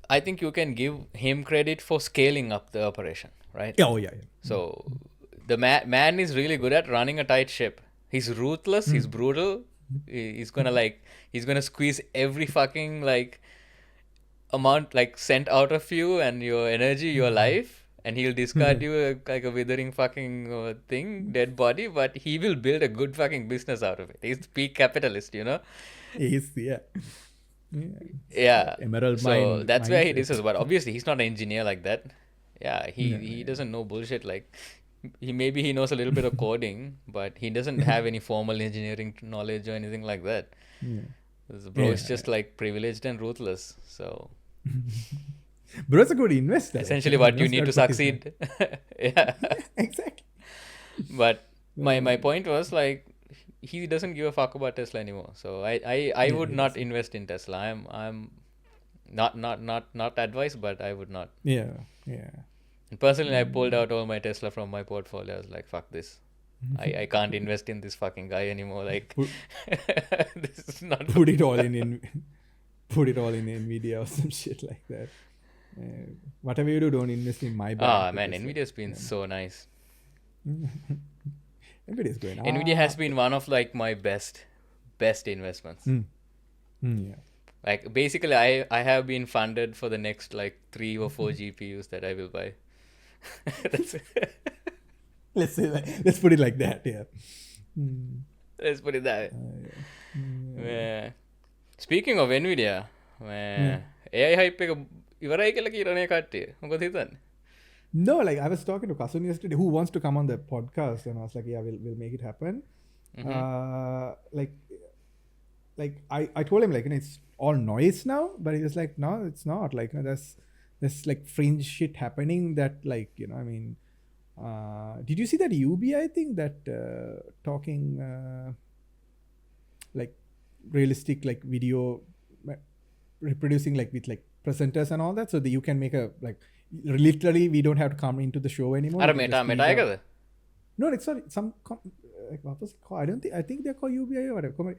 S2: I think you can give him credit for scaling up the operation, right?
S1: Yeah, oh yeah.
S2: So the man is really good at running a tight ship. He's ruthless. He's brutal. He's gonna squeeze every fucking like amount like cent out of you and your energy, your life, and he'll discard you like a withering fucking thing, dead body. But he will build a good fucking business out of it. He's peak capitalist, you know.
S1: He's yeah.
S2: Yeah.
S1: Emerald
S2: So
S1: mine
S2: that's where he
S1: mindset.
S2: disses. But obviously, he's not an engineer like that. Yeah, he doesn't know bullshit. Like he knows a little bit of coding, but he doesn't have any formal engineering knowledge or anything like that.
S1: Yeah.
S2: This bro is just like privileged and ruthless. So
S1: Bro, it's a good investor.
S2: essentially,
S1: Like,
S2: what you need to
S1: that's what he's
S2: succeed. Yeah.
S1: exactly.
S2: But my point was like he doesn't give a fuck about Tesla anymore. So I would not invest in Tesla. I'm not advice, but I would not.
S1: Yeah.
S2: And personally, I pulled out all my Tesla from my portfolio. I was like, fuck this. I can't invest in this fucking guy anymore. Like, this is not.
S1: Put it all in Nvidia or some shit like that. Whatever you do, don't invest in my brand.
S2: Ah, man,
S1: because,
S2: Nvidia's been so nice.
S1: Nvidia's going.
S2: Nvidia has been one of like my best investments.
S1: Yeah.
S2: Like basically, I have been funded for the next like 3 or 4 GPUs that I will buy. That's it.
S1: let's put it like that. Yeah.
S2: Let's put it that way. Yeah. Speaking of Nvidia, AI hype එක ඉවරයි කියලා කියරනේ කට්ටිය. මොකද හිතන්නේ?
S1: No, like I was talking to Kasun yesterday, who wants to come on the podcast, and I was like, yeah, we'll make it happen. Like I told him, like, you know, it's all noise now, but he was like, no, it's not. Like, you know, there's like fringe shit happening that, like, you know, I mean, did you see that UBI thing that talking like realistic like video reproducing like with like presenters and all that, so that you can make a like literally we don't have to come into the show anymore.
S2: අර Meta එකද?
S1: No, it's not some like what was it called? I think they're called UBI or whatever.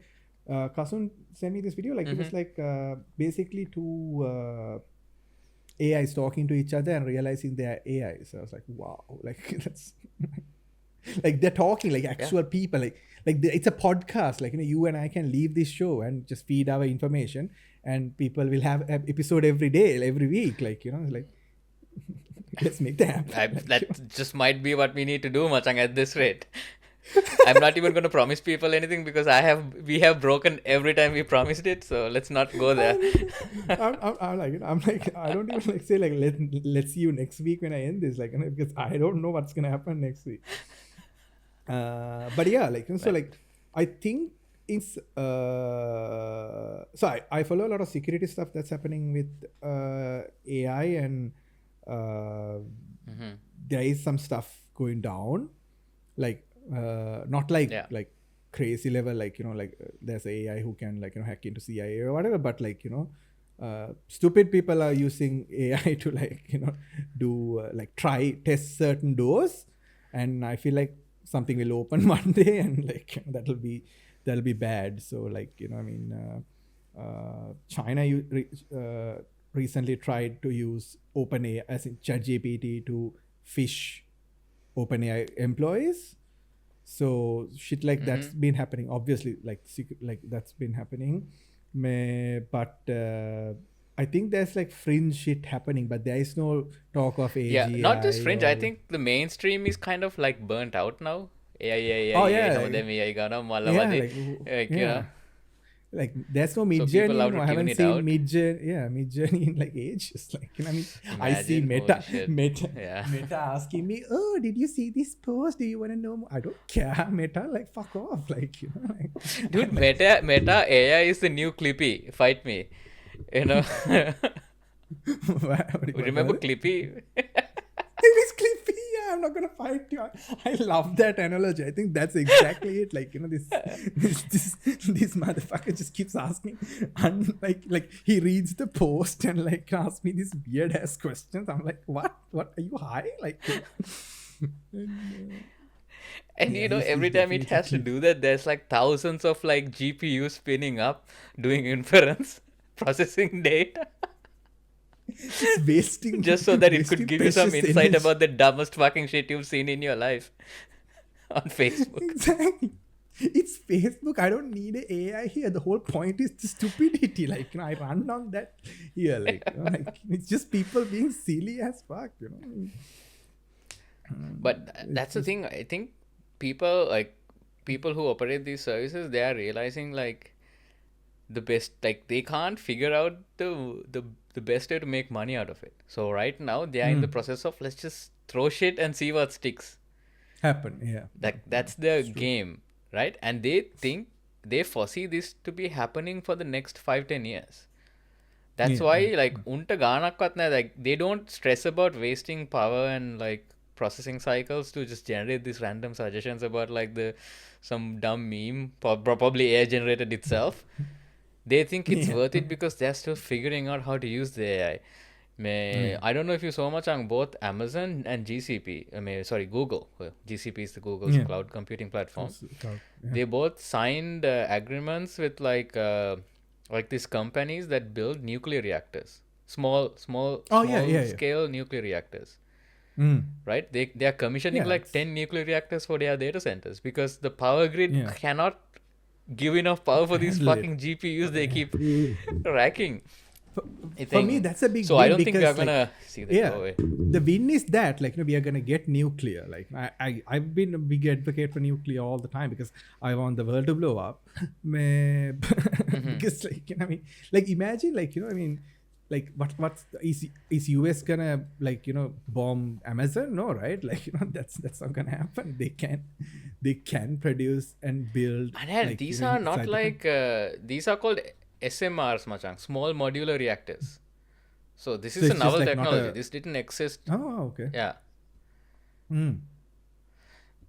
S1: Kasun sent me this video, like it was like basically two AIs talking to each other and realizing they're AIs. So I was like, wow, like that's like they're talking like actual people, like it's a podcast. Like, you know, you and I can leave this show and just feed our information, and people will have an episode every day, every week. Like, you know, like let's make that happen.
S2: That just might be what we need to do, Machang, at this rate. I'm not even going to promise people anything because we have broken every time we promised it, so let's not go there.
S1: I'm like I don't even like say like let's see you next week when I end this, like, you know, because I don't know what's gonna happen next week. But yeah, like, you know, so like I think it's so I follow a lot of security stuff that's happening with AI, and there is some stuff going down, like not like like crazy level, like, you know, like there's AI who can, like, you know, hack into CIA or whatever, but like, you know, stupid people are using AI to, like, you know, do like test certain doors, and I feel like something will open one day, and like, you know, that'll be bad. So, like, you know, I mean, China recently tried to use OpenAI, as in ChatGPT, to phish OpenAI employees. So shit like that's been happening, obviously, like that's been happening. But I think there's like fringe shit happening, but there is no talk of AGI.
S2: Yeah, not just fringe. I think the mainstream is kind of like burnt out now. AI, you know.
S1: Like there's no mid journey. I haven't seen mid journey in like ages. Like, you know, I mean, I see Meta asking me, oh, did you see this post? Do you want to know more? I don't care, Meta. Like, fuck off. Like, you know, like,
S2: dude, Meta AI is the new Clippy. Fight me, you know. Remember Clippy?
S1: It is Clippy. Yeah, I'm not gonna fight you. I love that analogy. I think that's exactly it. Like, you know, this motherfucker just keeps asking, like he reads the post and like asks me these weird ass questions. I'm like, what are you high? Like,
S2: and you know, every time it has to do that, there's like thousands of like GPUs spinning up, doing inference, processing data.
S1: Just wasting
S2: just so that it could give you some insight about the dumbest fucking shit you've seen in your life on Facebook.
S1: Exactly. It's Facebook. I don't need an AI here. The whole point is the stupidity. Like, you know, I run on that here. Like, you know, like it's just people being silly as fuck, you know.
S2: But that's the thing. I think people who operate these services, they are realizing like the best, like they can't figure out the best way to make money out of it. So right now they are in the process of, let's just throw shit and see what sticks. That's their game, right? And they foresee this to be happening for the next 5-10 years. That's why like unta ganakkat na, like they don't stress about wasting power and like processing cycles to just generate these random suggestions about like some dumb meme, probably AI generated itself. They think it's worth it because they're still figuring out how to use the AI. I don't know if you saw much on both Amazon and GCP. Google. GCP is the Google's cloud computing platform. They both signed agreements with like these companies that build nuclear reactors, small scale nuclear reactors. Right? They are commissioning like 10 nuclear reactors for their data centers because the power grid cannot give enough power for these
S1: Handle it.
S2: fucking GPUs they keep racking.
S1: For me, that's a big
S2: So
S1: win
S2: I don't think we are
S1: because, like,
S2: gonna see that
S1: yeah,
S2: go away.
S1: the win is that, like, we are gonna get nuclear. Like, I've been a big advocate for nuclear all the time because I want the world to blow up. Because, like, I mean, like, imagine, like, I mean, like, is US gonna, like, bomb Amazon? No, right? Like, that's not gonna happen. They can produce and build.
S2: And
S1: like,
S2: these
S1: even
S2: are not
S1: inside the
S2: like these are called SMRs, machang, small modular reactors. So this is
S1: it's
S2: a
S1: just,
S2: novel
S1: like, not
S2: technology.
S1: a-
S2: This didn't exist.
S1: Oh, okay.
S2: Yeah.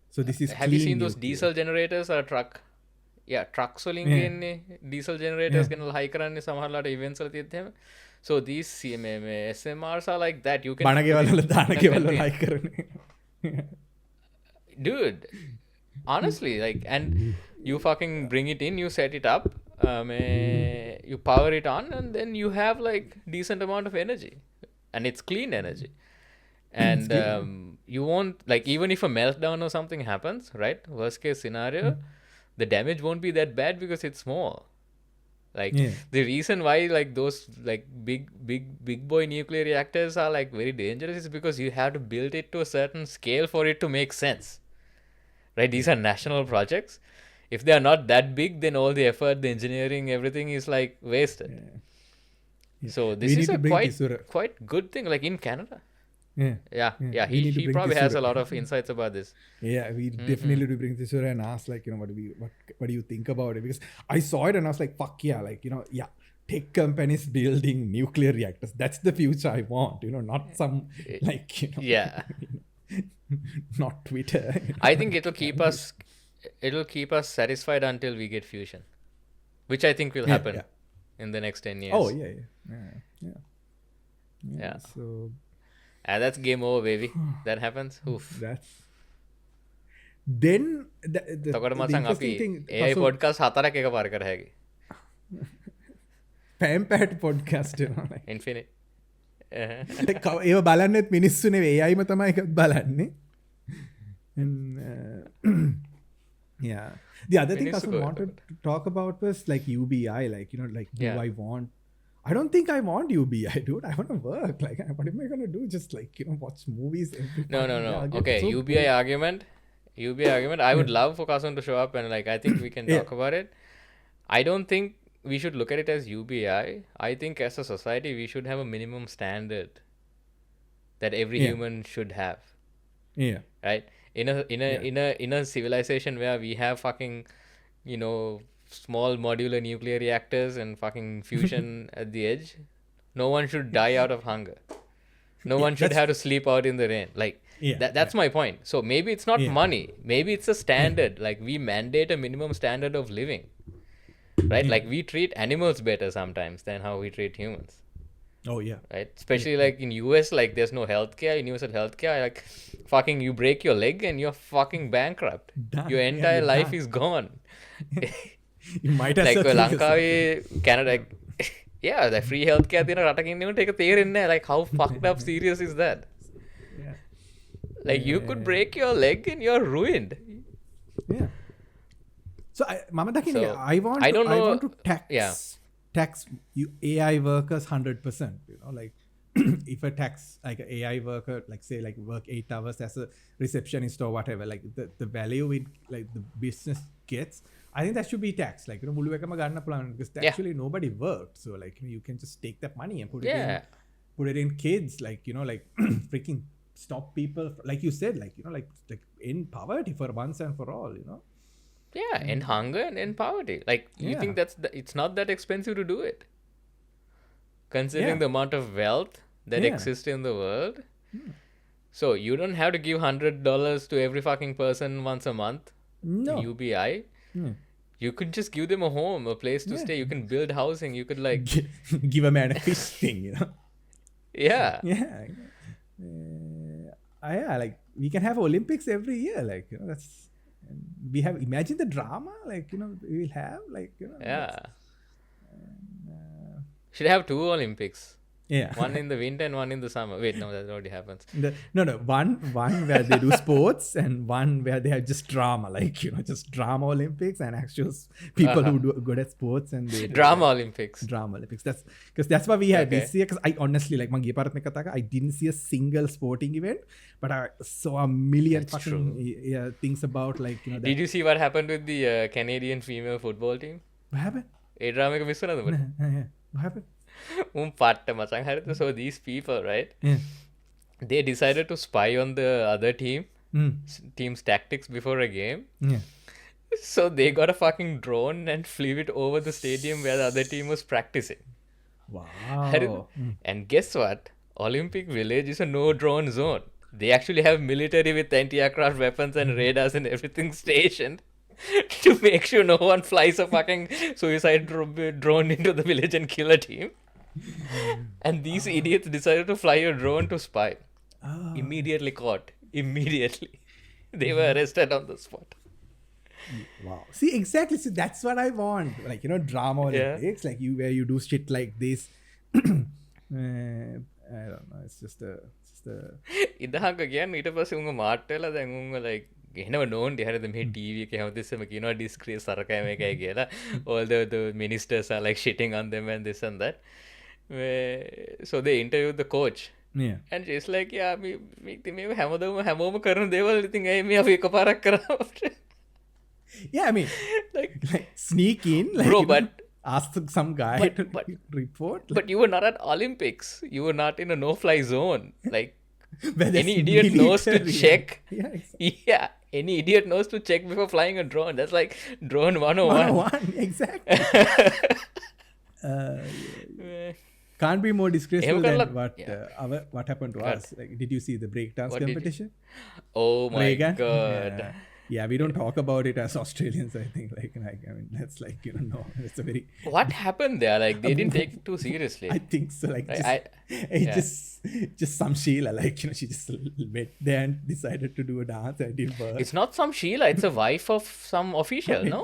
S1: So this is
S2: Have you
S1: clean
S2: seen those
S1: nuclear.
S2: diesel generators or truck? Yeah, trucks වලින්
S1: Yeah.
S2: ගෙන්නේ diesel generators
S1: Yeah.
S2: ගෙනලා high කරන්නේ සමහරලාට events වල තියෙද්දි එහෙම. So these SMRs are like that. You can
S1: බණ ගෙවල් වල දාන
S2: can
S1: ගෙවල් වල
S2: contain-
S1: like කරන්නේ.
S2: Dude, honestly, like, and you fucking bring it in, you set it up, you power it on, and then you have like decent amount of energy, and it's clean energy. And you won't, like, even if a meltdown or something happens, right, worst case scenario, the damage won't be that bad because it's small. Like,
S1: Yeah.
S2: the reason why, like, those like big boy nuclear reactors are like very dangerous is because you have to build it to a certain scale for it to make sense, right? These are national projects. If they are not that big, then all the effort, the engineering, everything is like wasted.
S1: Yeah.
S2: So
S1: We
S2: this
S1: need
S2: is
S1: to
S2: a
S1: bring Tisura.
S2: quite good thing, like in Canada.
S1: Yeah.
S2: Yeah,
S1: Yeah,
S2: yeah.
S1: we need to
S2: He
S1: bring
S2: probably has a
S1: Tisura.
S2: lot of insights about this.
S1: Yeah, we definitely do bring this over and ask, like, what do you think about it? Because I saw it and I was like, fuck yeah, like, yeah, tech companies building nuclear reactors. That's the future I want, not some, like,
S2: Yeah.
S1: not Twitter.
S2: I think it'll keep us satisfied until we get fusion, which I think will happen
S1: yeah.
S2: in the next 10 years.
S1: Oh, yeah.
S2: Yeah.
S1: So
S2: And that's game over, baby. That happens. Oof.
S1: that's then the
S2: තකොට මසං අපි
S1: interesting thing
S2: AI podcast 4ක් එකපාර කර හැකි.
S1: පැම්පෑට් podcast like,
S2: Infinite.
S1: ඒව බලන්නෙත් මිනිස්සු නෙවෙයි AIම තමයි එකක් බලන්නේ. And yeah, the other thing
S2: මිනිස්සු
S1: I wanted to talk about was like UBI, like, like, do
S2: Yeah.
S1: I don't think I want UBI, dude. I want to work. Like, what am I going to do? Just, like, watch movies every
S2: No.
S1: fucking day. I'll get
S2: Okay,
S1: so
S2: UBI argument. I would love for Kasun to show up and, like, I think we can
S1: Yeah.
S2: talk about it. I don't think we should look at it as UBI. I think as a society we should have a minimum standard that every
S1: Yeah.
S2: human should have.
S1: Yeah.
S2: Right? In a civilization where we have fucking, small modular nuclear reactors and fucking fusion at the edge, no one should die out of hunger. No one should have to sleep out in the rain. Like,
S1: Yeah,
S2: that's my point. So maybe it's not
S1: Yeah.
S2: money. Maybe it's a standard. Like, we mandate a minimum standard of living. Right? Like, we treat animals better sometimes than how we treat humans.
S1: Oh, yeah.
S2: Right? Especially like in US, like, there's no healthcare, universal healthcare. Like, fucking you break your leg and you're fucking bankrupt.
S1: Done.
S2: Your
S1: Yeah,
S2: entire
S1: you're
S2: life
S1: done.
S2: is gone.
S1: You might as
S2: like
S1: well think
S2: ලංකාවේ Canada yeah, the free healthcare තියෙන රටක ඉන්නකොට ඒක තේරෙන්නේ නැහැ. Like, how fucked up serious is that?
S1: Yeah.
S2: Like, you could break your leg and you're ruined.
S1: Yeah. So මම දකින්නේ
S2: So,
S1: I want
S2: I don't
S1: I
S2: know-
S1: want to tax you AI workers 100%, like if a tax like an AI worker, like, say, like, work 8 hours as a receptionist or whatever, like, the value it, like, the business gets, I think that should be taxed, like, මුළු එකම ගන්න පුළුවන් because
S2: Yeah.
S1: actually nobody worked, so, like, you can just take that money and
S2: Yeah.
S1: put it in kids, like, like, freaking stop people, like you said, like, like end poverty for once and for all,
S2: Yeah, and hunger and end poverty. Like, you
S1: Yeah.
S2: think it's not that expensive to do it, considering
S1: Yeah.
S2: the amount of wealth that
S1: Yeah.
S2: exists in the world. So you don't have to give $100 to every fucking person once a month.
S1: No.
S2: UBI.
S1: Hmm.
S2: You could just give them a home, a place to
S1: Yeah.
S2: stay. You can build housing. You could, like,
S1: Give a man a fish thing,
S2: yeah.
S1: Yeah. Yeah, like, we can have Olympics every year, like, that's, and we have, imagine the drama, like, we will have, like,
S2: Yeah. Should have 2 Olympics.
S1: Yeah.
S2: One in the winter and one in the summer. Wait, no, that already happens.
S1: No, one where they do sports and one where they have just drama, like, just drama Olympics and actual people who do good at sports and they do
S2: Drama Olympics.
S1: drama Olympics. That's what we had
S2: Okay.
S1: this year. Because I honestly, like, I didn't see a single sporting event, but I saw a million
S2: That's
S1: fucking things about, like, that.
S2: Did you see what happened with the Canadian female football team?
S1: What happened?
S2: A drama එක miss වුණාද ඔබට?
S1: What happened?
S2: උන් පට්ට මචං හරිද? So these people, right?
S1: Yeah.
S2: They decided to spy on the other team,
S1: Mm.
S2: team's tactics before a game.
S1: Yeah.
S2: So they got a fucking drone and flew it over the stadium where the other team was practicing.
S1: Wow.
S2: හරිද? And guess what? Olympic Village is a no drone zone. They actually have military with anti-aircraft weapons and radars and everything stationed to make sure no one flies a fucking suicide drone into the village and kill a team. And these idiots decided to fly a drone to spy.
S1: Ah.
S2: Immediately caught. Immediately. They were arrested on the spot.
S1: Wow. See, exactly. See, that's what I want. Like, drama Olympics, like where you do shit like this. I don't know. It's just a.
S2: ඉදහක කියන්න ඊට පස්සේ උංග මාට්ටල දැන් උංග like එහෙනව නෝන්ඩි හරිද මේ TV එක හැමතිස්සෙම කියනවා disgrace සරකෑම එකයි කියලා. All the ministers are like shitting on them and this and that. So they interviewed the coach.
S1: Yeah.
S2: And she's like, yeah, මේ හැමෝම කරන දේවල් ඉතින් ඇයි මේ අපි එකපාරක් කරාවට?
S1: Yeah, I mean,
S2: Like
S1: sneak in, like,
S2: Bro, but-
S1: ask some guy to
S2: but-
S1: report.
S2: but you were not at Olympics. You were not in a no-fly zone. Like
S1: Where there's
S2: any idiot knows to
S1: military.
S2: check.
S1: Yeah, exactly.
S2: Yeah, any idiot knows to check before flying a drone. That's like drone 101.
S1: 101, exactly. Can't be more disgraceful
S2: එහෙම
S1: than
S2: කරලා-
S1: what happened to
S2: God.
S1: us. Like, did you see the breakdance
S2: What did you-
S1: competition?
S2: Oh my
S1: Reagan?
S2: god.
S1: Yeah, we don't talk about it as Australians, I think. Like I mean, that's like, no, it's a very.
S2: What happened there? Like they didn't take it too seriously.
S1: I think so. Like,
S2: Yeah.
S1: just some Sheila, like, she just went there and decided to do a dance and did work.
S2: It's not some Sheila, it's a wife of some official, no?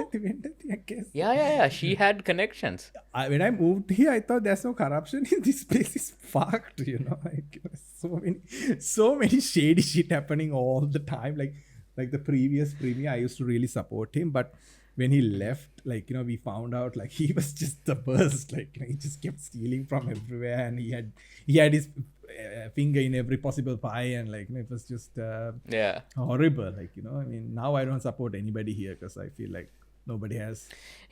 S1: I guess.
S2: Yeah. She had connections.
S1: When I moved here, I thought there's no corruption in this place. Is fucked, like, so many shady shit happening all the time. Like the previous premier, I used to really support him, but when he left, like, we found out, like, he was just the worst. Like, he just kept stealing from everywhere, and he had his finger in every possible pie, and like, it was just
S2: Yeah.
S1: horrible. Like, I mean, now I don't support anybody here because I feel like nobody has.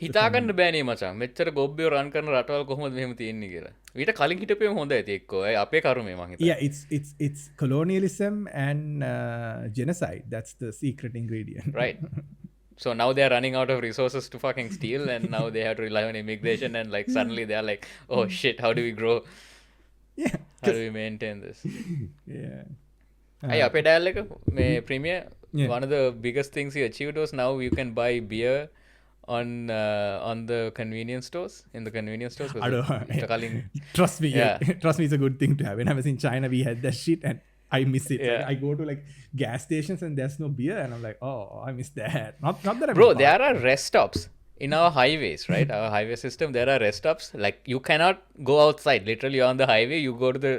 S2: හිතාගන්න බෑනේ මචං මෙච්චර ගොබ්බියෝ රන් කරන රටවල් කොහොමද මෙහෙම තියෙන්නේ කියලා. ඊට කලින් හිටපේම හොඳ ඇති එක්කෝ. ඒ අපේ කරුමේ මං හිතන්නේ.
S1: Yeah, it's colonialism and genocide. That's the secret ingredient.
S2: Right. So now they are running out of resources to fucking steal, and now they have to rely on immigration, and like suddenly they are like, oh shit, how do we grow?
S1: Yeah.
S2: How do we maintain this?
S1: Yeah.
S2: Hey, අපේ dial එක මේ premier,
S1: Yeah.
S2: one of the biggest things he achieved was now you can buy beer on the convenience stores, in the convenience stores.
S1: I don't
S2: ඊට කලින්
S1: Trust me.
S2: Yeah.
S1: Trust me, it's a good thing to have. When I was in China, we had that shit, and I miss it.
S2: Yeah.
S1: I go to like gas stations and there's no beer, and I'm like, oh, I miss that. Not that I
S2: Bro, there are rest stops in our highways, right? Our highway system, there are rest stops. Like, you cannot go outside. Literally, you're on the highway, you go to the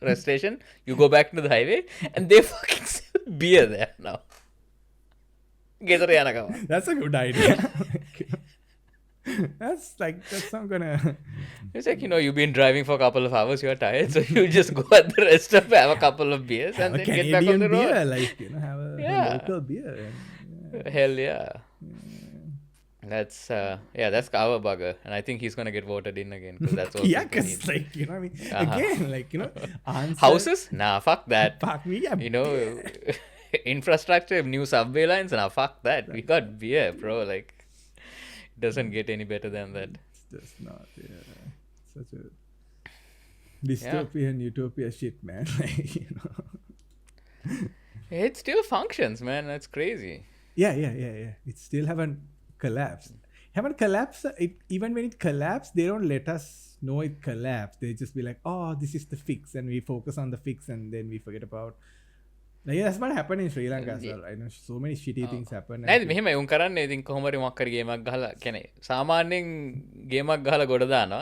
S2: rest station, you go back to the highway, and they fucking sell beer there now. ගෙදර යනකම.
S1: That's a good idea. that's not gonna.
S2: It's like, you've been driving for a couple of hours, you're tired, so you just go at the rest stop, have a couple of beers,
S1: Have
S2: and
S1: a
S2: then get back on
S1: Canadian
S2: the road.
S1: beer, like, have a
S2: Yeah.
S1: local beer.
S2: Hell yeah. That's that's our bugger, and I think he's gonna get voted in again because that's all.
S1: Yeah,
S2: people
S1: because
S2: need.
S1: like, I mean,
S2: Uh-huh.
S1: again, like, answer,
S2: Houses? Nah, fuck that.
S1: Fuck me, yeah.
S2: Infrastructure, new subway lines, nah, fuck that. We got beer, bro. Like, it doesn't get any better than that.
S1: It's just not such a dystopian utopia shit, man. Like,
S2: It still functions, man. That's crazy.
S1: Yeah. It still haven't collapsed. Even when it collapsed, they don't let us know it collapsed. They just be like, oh, this is the fix, and we focus on the fix, and then we forget about. Like, yeah, that's what happened in Sri Lanka as well. I know so many shitty things happen.
S2: නැද මෙහෙම උන් කරන්නේ ඉතින් කොහොම හරි මොකක් හරි ගේමක් ගහලා කියන්නේ සාමාන්‍යයෙන් ගේමක් ගහලා ගොඩ දානවා.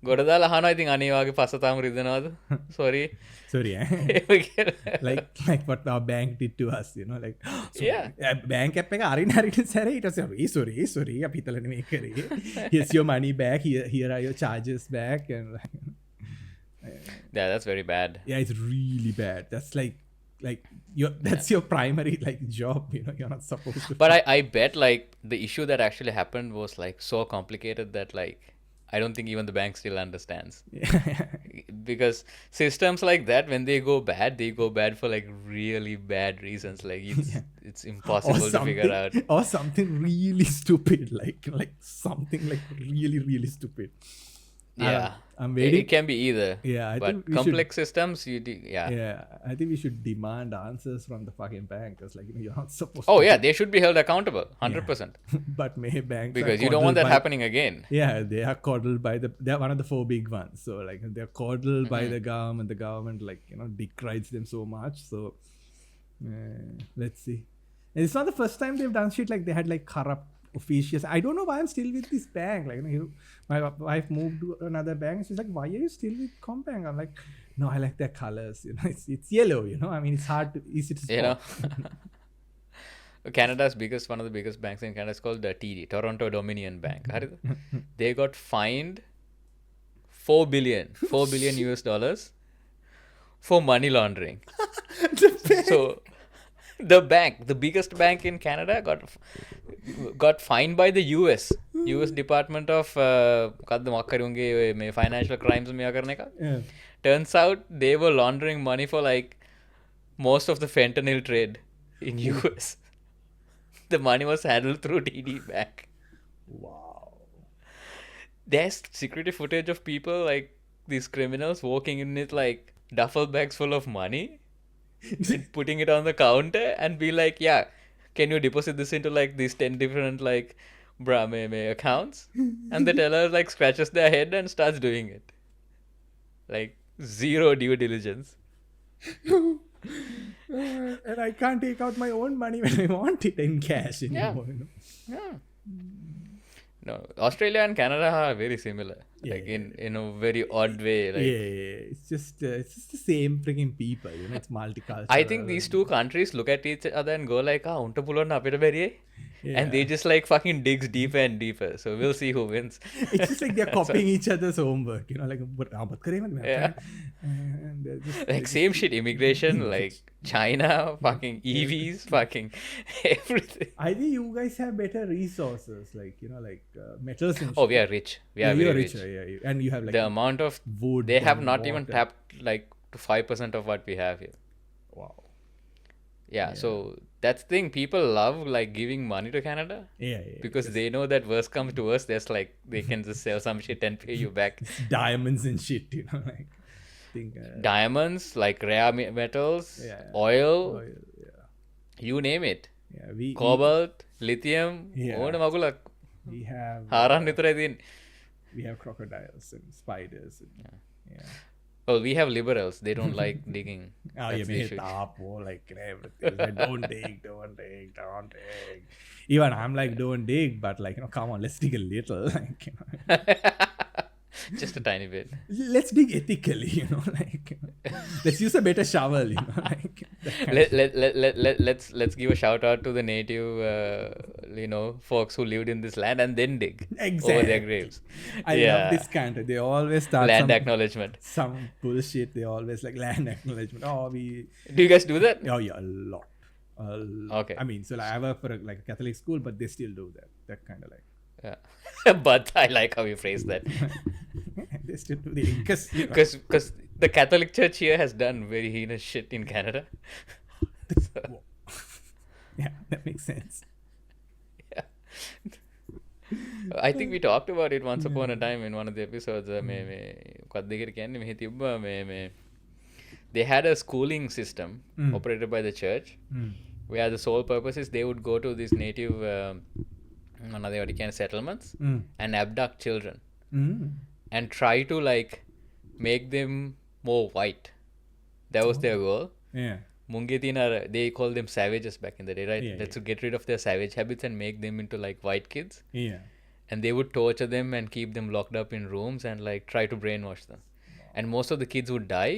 S2: ගොඩදාල අහනවා ඉතින් අනිවාගේ පසතාම රිදනවාද sorry
S1: sorry like what our bank did to us, you know, like bank app එක අරින් හරිට සැරේ ඊට පස්සේ sorry අපි හිතලා නෙමෙයි කරේ, here's your money back, here are your charges back, and like
S2: yeah, that's very bad.
S1: yeah, it's really bad. That's like that's your primary like job, you know, you're not supposed to.
S2: But I bet like the issue that actually happened was like so complicated that like I don't think even the bank still understands. Because systems like that, when they go bad for like really bad reasons. Like it's impossible to figure out.
S1: Or something really stupid, like something like really, really stupid.
S2: Yeah,
S1: I'm waiting.
S2: It can be either.
S1: Yeah, I
S2: but
S1: think we
S2: complex systems,
S1: yeah, I think we should demand answers from the fucking bank, because like, you know, you're not supposed
S2: Oh
S1: to.
S2: yeah, they should be held accountable, 100%.
S1: But may banks
S2: Because you don't want that happening again.
S1: Yeah, they are coddled by they're one of the 4 big ones. So like they're coddled by the government like, you know, degrades them so much. So let's see. And it's not the first time they've done shit like they had like corrupt officials. I don't know why I'm still with this bank. Like, you know, my wife moved to another bank. She's like, why are you still with Combank? I'm like, no, I like their colors. You know, it's yellow. You know, I mean, it's hard to easy to spot.
S2: You know, Canada's one of the biggest banks in Canada is called the TD, Toronto Dominion Bank. They got fined $4 billion US dollars for money laundering. So the biggest bank in Canada got fined by the US Department of financial crimes. Turns out they were laundering money for like most of the fentanyl trade in US. The money was handled through TD Bank.
S1: Wow.
S2: There's security footage of people like these criminals walking in with like duffel bags full of money and putting it on the counter and be like, yeah, can you deposit this into like these 10 different like Brahme accounts? And the teller like scratches their head and starts doing it. Like zero due diligence.
S1: And I can't take out my own money when I want it in cash anymore.
S2: Yeah.
S1: You know?
S2: Yeah. No, Australia and Canada are very similar. Like in a very odd way. Like,
S1: It's just the same freaking people. You know, it's multicultural.
S2: I think these two countries look at each other and go like, unta pulonna apita beriye.
S1: Yeah.
S2: And they just like fucking digs deeper and deeper. So we'll see who wins.
S1: It's just like they're copying each other's homework. You know, like,
S2: Yeah.
S1: And they're just,
S2: Like same shit, immigration, like China, fucking EVs, fucking everything.
S1: I think you guys have better resources, like, you know, like metals and
S2: Oh, we are rich. We are
S1: you
S2: very
S1: are
S2: rich.
S1: richer, yeah. And you have like
S2: The amount of
S1: wood.
S2: they have
S1: and
S2: not even
S1: water.
S2: tapped like to 5% of what we have here.
S1: Wow.
S2: Yeah, so that's the thing. People love like giving money to Canada
S1: Yeah.
S2: because they know that worst comes to worst. There's like they can just sell some shit and pay you back.
S1: Diamonds and shit, you know, like
S2: Diamonds, like rare metals, oil,
S1: yeah.
S2: you name it.
S1: Yeah,
S2: Cobalt, lithium,
S1: Yeah.
S2: ඕන මගුලක්
S1: we have
S2: හාරන් විතරයි තියෙන්නේ.
S1: we have crocodiles and spiders and, yeah.
S2: Well, we have liberals. They don't like digging.
S1: Oh
S2: That's
S1: yeah,
S2: the
S1: we
S2: issue.
S1: like everything. Like, don't dig. Even I'm like, don't dig, but like, you know, come on, let's dig a little. Like, you know,
S2: Just a tiny bit.
S1: let's dig ethically, you know, like, you know. Let's use a better shovel, you know, like.
S2: Let's give a shout out to the native, folks who lived in this land and then dig over their graves.
S1: I love this country. They always start
S2: Land acknowledgement.
S1: some bullshit. They always like land acknowledgement. Oh, we.
S2: Do you guys do that?
S1: Oh yeah, a lot.
S2: Okay.
S1: I mean, so like, I work for a Catholic school, but they still do that. That kind of like.
S2: Yeah. But I like how you phrase that.
S1: They still do the because
S2: Because the Catholic Church here has done very heinous shit in Canada. So,
S1: yeah, that makes sense.
S2: yeah. I think we talked about it once upon a time in one of the episodes. They had a schooling system operated by the church where the sole purpose is they would go to these native settlements and abduct children and try to like make them more white. That was their goal.
S1: Yeah.
S2: They call them savages back in the day, right?
S1: Yeah,
S2: Let's get rid of their savage habits and make them into like white kids.
S1: Yeah.
S2: and they would torture them and keep them locked up in rooms and like try to brainwash them. And most of the kids would die,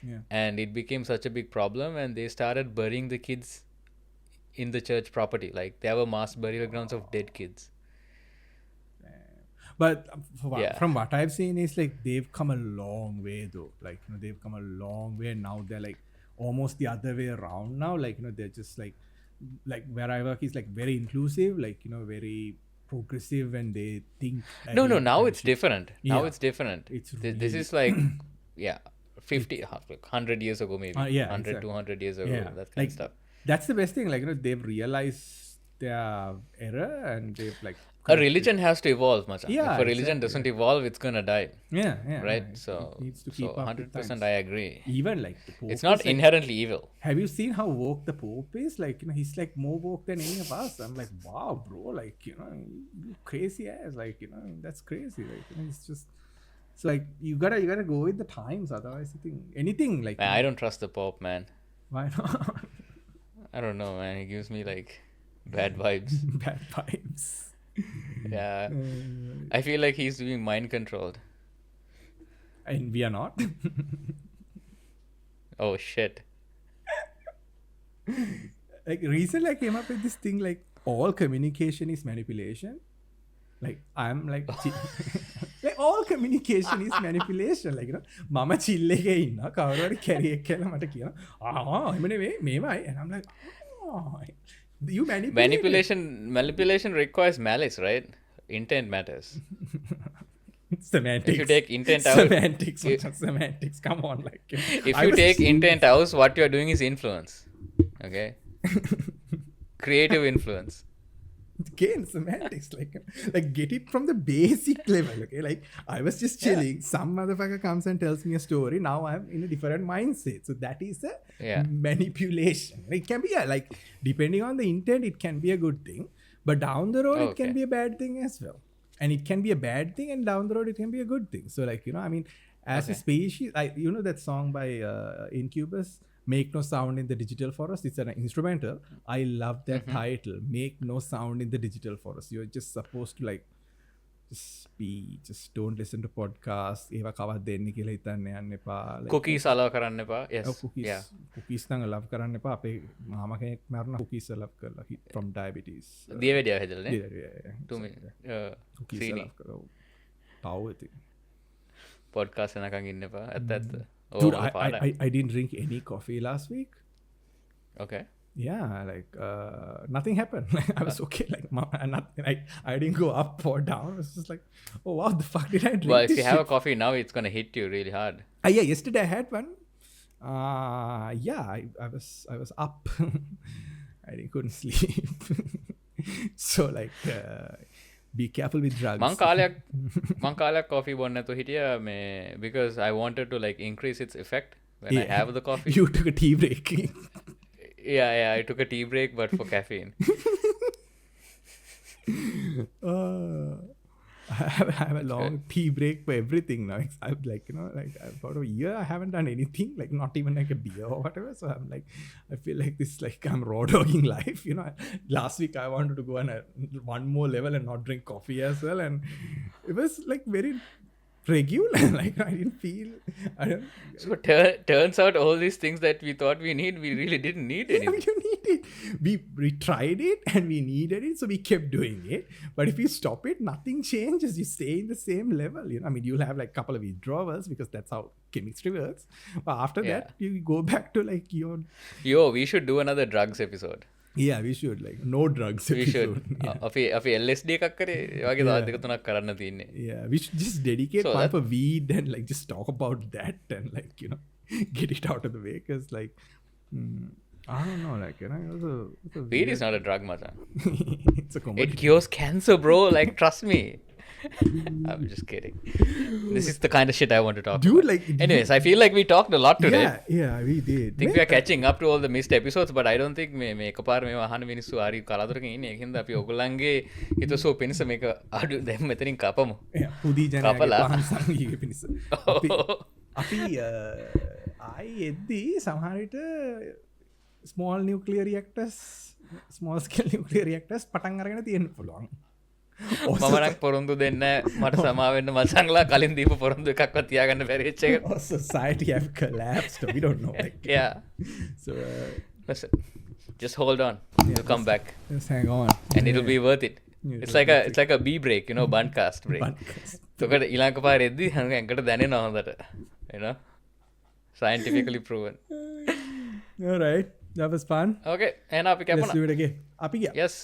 S1: Yeah.
S2: and it became such a big problem, and they started burying the kids in the church property. Like there were mass burial grounds of dead kids.
S1: But
S2: Yeah.
S1: from what I've seen is like they've come a long way though. Like, you know, they've come a long way, and now they're like almost the other way around now. Like, you know, they're just like where I work is like very inclusive, like, you know, very progressive, and they think
S2: No,
S1: ahead
S2: now
S1: and
S2: it's
S1: shit.
S2: different. Now
S1: Yeah.
S2: it's different.
S1: It's
S2: This
S1: really-
S2: is like, yeah, 50, 100 years ago maybe.
S1: Yeah,
S2: 100,
S1: exactly.
S2: 200 years ago,
S1: Yeah,
S2: that kind
S1: like
S2: of stuff.
S1: that's the best thing. Like, you know, they've realized their error, and they've like
S2: A religion has to evolve, Macha.
S1: Yeah,
S2: If a religion
S1: exactly.
S2: doesn't evolve, it's gonna die,
S1: yeah,
S2: right?
S1: it
S2: So,
S1: needs to
S2: so
S1: keep up with
S2: 100%
S1: times.
S2: I agree.
S1: Even like the Pope
S2: It's not
S1: is, like,
S2: inherently evil.
S1: have you seen how woke the Pope is? Like, you know, he's like more woke than any of us. I'm like, wow, bro, like, you know, you crazy ass, like, you know, that's crazy. Like, you know, it's just, so like, you gotta go with the times. Otherwise, I think anything like,
S2: Man, I don't trust the Pope, man.
S1: why not?
S2: I don't know, man. He gives me like bad vibes.
S1: Bad vibes.
S2: Yeah. I feel like he's being mind controlled.
S1: And we are not.
S2: Oh shit.
S1: Like recently I came up with this thing like all communication is manipulation. Like I'm like like all communication is manipulation. Like, you know, mama chill එකේ ඉන්නවා කවුරු හරි කැරියෙක් කියලා මට කියනවා එහෙම නෙවෙයි මේමයි, and I'm like, oh, you manipulate.
S2: Manipulation requires malice, right? Intent matters.
S1: Semantics.
S2: If you take intent out,
S1: semantics, semantics, come on, like, you know,
S2: if
S1: I
S2: you
S1: was-
S2: take intent out, what you're doing is influence. Okay? Creative influence.
S1: Again, semantics, like get it from the basic level, okay? Like I was just chilling, some motherfucker comes and tells me a story, now I'm in a different mindset, so that is a
S2: Yeah.
S1: manipulation. It can be like depending on the intent, it can be a good thing, but down the road it can
S2: Okay.
S1: be a bad thing as well, and it can be a bad thing, and down the road it can be a good thing. So like, you know, I mean, as a
S2: Okay.
S1: species, you know that song by Incubus, Make No Sound in the Digital Forest? It's an instrumental. I love that title, Make No Sound in the Digital Forest. You're just supposed to like just don't listen to podcasts. ඒවා කවවත් දෙන්න කියලා හිතන්න යන්න එපා. Like,
S2: Cookies allow කරන්න එපා. Yes.
S1: cookies.
S2: Yeah.
S1: Cookies නම් love කරන්න එපා. අපේ මාම කෙනෙක් මරන cookies love කරලා from diabetes.
S2: දියවැඩියාව හැදලා නේ.
S1: Yeah.
S2: To me.
S1: Cookies
S2: සීනි.
S1: love කරලා. පව් ඉතින්.
S2: Podcast එනකන් ඉන්න එපා. ඇත්ත.
S1: Dude,
S2: Oh, පාඩයි.
S1: I didn't drink any coffee last week.
S2: Okay.
S1: Yeah, like nothing happened. Like, I was okay. Like I didn't go up or down. It was just like, oh wow, the fuck did I drink?
S2: Well, if
S1: this
S2: you have a
S1: shit?
S2: coffee now, it's gonna hit you really hard.
S1: Yeah, yesterday I had one. Yeah, I was up. Couldn't sleep. So like, be careful with drugs.
S2: මං කාලයක් coffee බොන්න නැතුව හිටියා මේ because I wanted to like increase its effect when I have the coffee.
S1: You took a tea break.
S2: Yeah, I took a tea break but for caffeine.
S1: I have a long tea break for everything now. I'm like, you know, like about a year I haven't done anything, like not even like a beer or whatever. So I'm like, I feel like this, like I'm raw dogging life, you know. Last week I wanted to go on one more level and not drink coffee as well, and it was like very regular. Like I didn't feel.
S2: So turns out all these things that we thought we need, we really didn't need anything.
S1: You need it. We tried it and we needed it, so we kept doing it. But if you stop it, nothing changes. You stay in the same level. You know, I mean, you'll have like a couple of withdrawals because that's how chemistry works. But after that, you go back to like your.
S2: Yo, we should do another drugs episode.
S1: Yeah, we should, like no drugs
S2: We should.
S1: episode.
S2: අපි LSD එකක් කරේ ඒ වගේ දවස් දෙක තුනක් කරන්න තියෙන්නේ.
S1: Yeah, we should just dedicate
S2: So
S1: one
S2: that-
S1: for weed and like just talk about that and like, you know, get it out of the way, because like I don't know, like, you know, it's a
S2: Weed is not a drug, Macha.
S1: it's a
S2: It
S1: commodity.
S2: cures cancer, bro. Like, trust me. I'm just kidding. This is the kind of shit I want to talk
S1: Dude,
S2: about.
S1: like,
S2: Anyways, I feel like we talked a lot today.
S1: Yeah, we did.
S2: I think we are catching up to all the missed episodes, but I don't think මේ එකපාර මේව අහන මිනිස්සු හරි කලදරකින් ඉන්නේ. ඒකෙන්ද අපි ඔයගොල්ලන්ගේ හිතසුව පිණිස මේක අඩු දැන් මෙතනින් කපමු.
S1: Yeah, පුදී ජනයාගේ
S2: කපලා.
S1: පහන් සංගීක පිණිස. අපි ආයි එද්දී සමහරට small nuclear reactors, small scale nuclear reactors පටන් අරගෙන තියෙන්න පුළුවන්.
S2: මමනක් පොරොන්දු දෙන්න මට සමාවෙන්න මසංලා කලින් දීප පොරොන්දු එකක්ව තියාගන්න පැරිච්ච එක
S1: society have collapsed. We don't know. Like,
S2: yeah
S1: so
S2: listen, just hold on, you'll come back
S1: just hang on.
S2: and it'll be worth it. It's like a B break, you know, buncast break. තොකට ඊලාක පාර එද්දී හඟ ඇඟට දැනෙනවා හොඳට, you know, scientifically proven.
S1: All right, that was fun.
S2: Okay, එහෙනම් අපි
S1: Let's do
S2: කැපුණා.
S1: it again. අපි ගියා.
S2: Yes,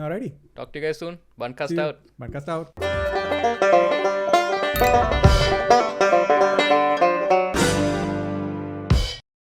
S1: Alrighty.
S2: talk to you guys soon. Buncast out.
S1: Buncast out.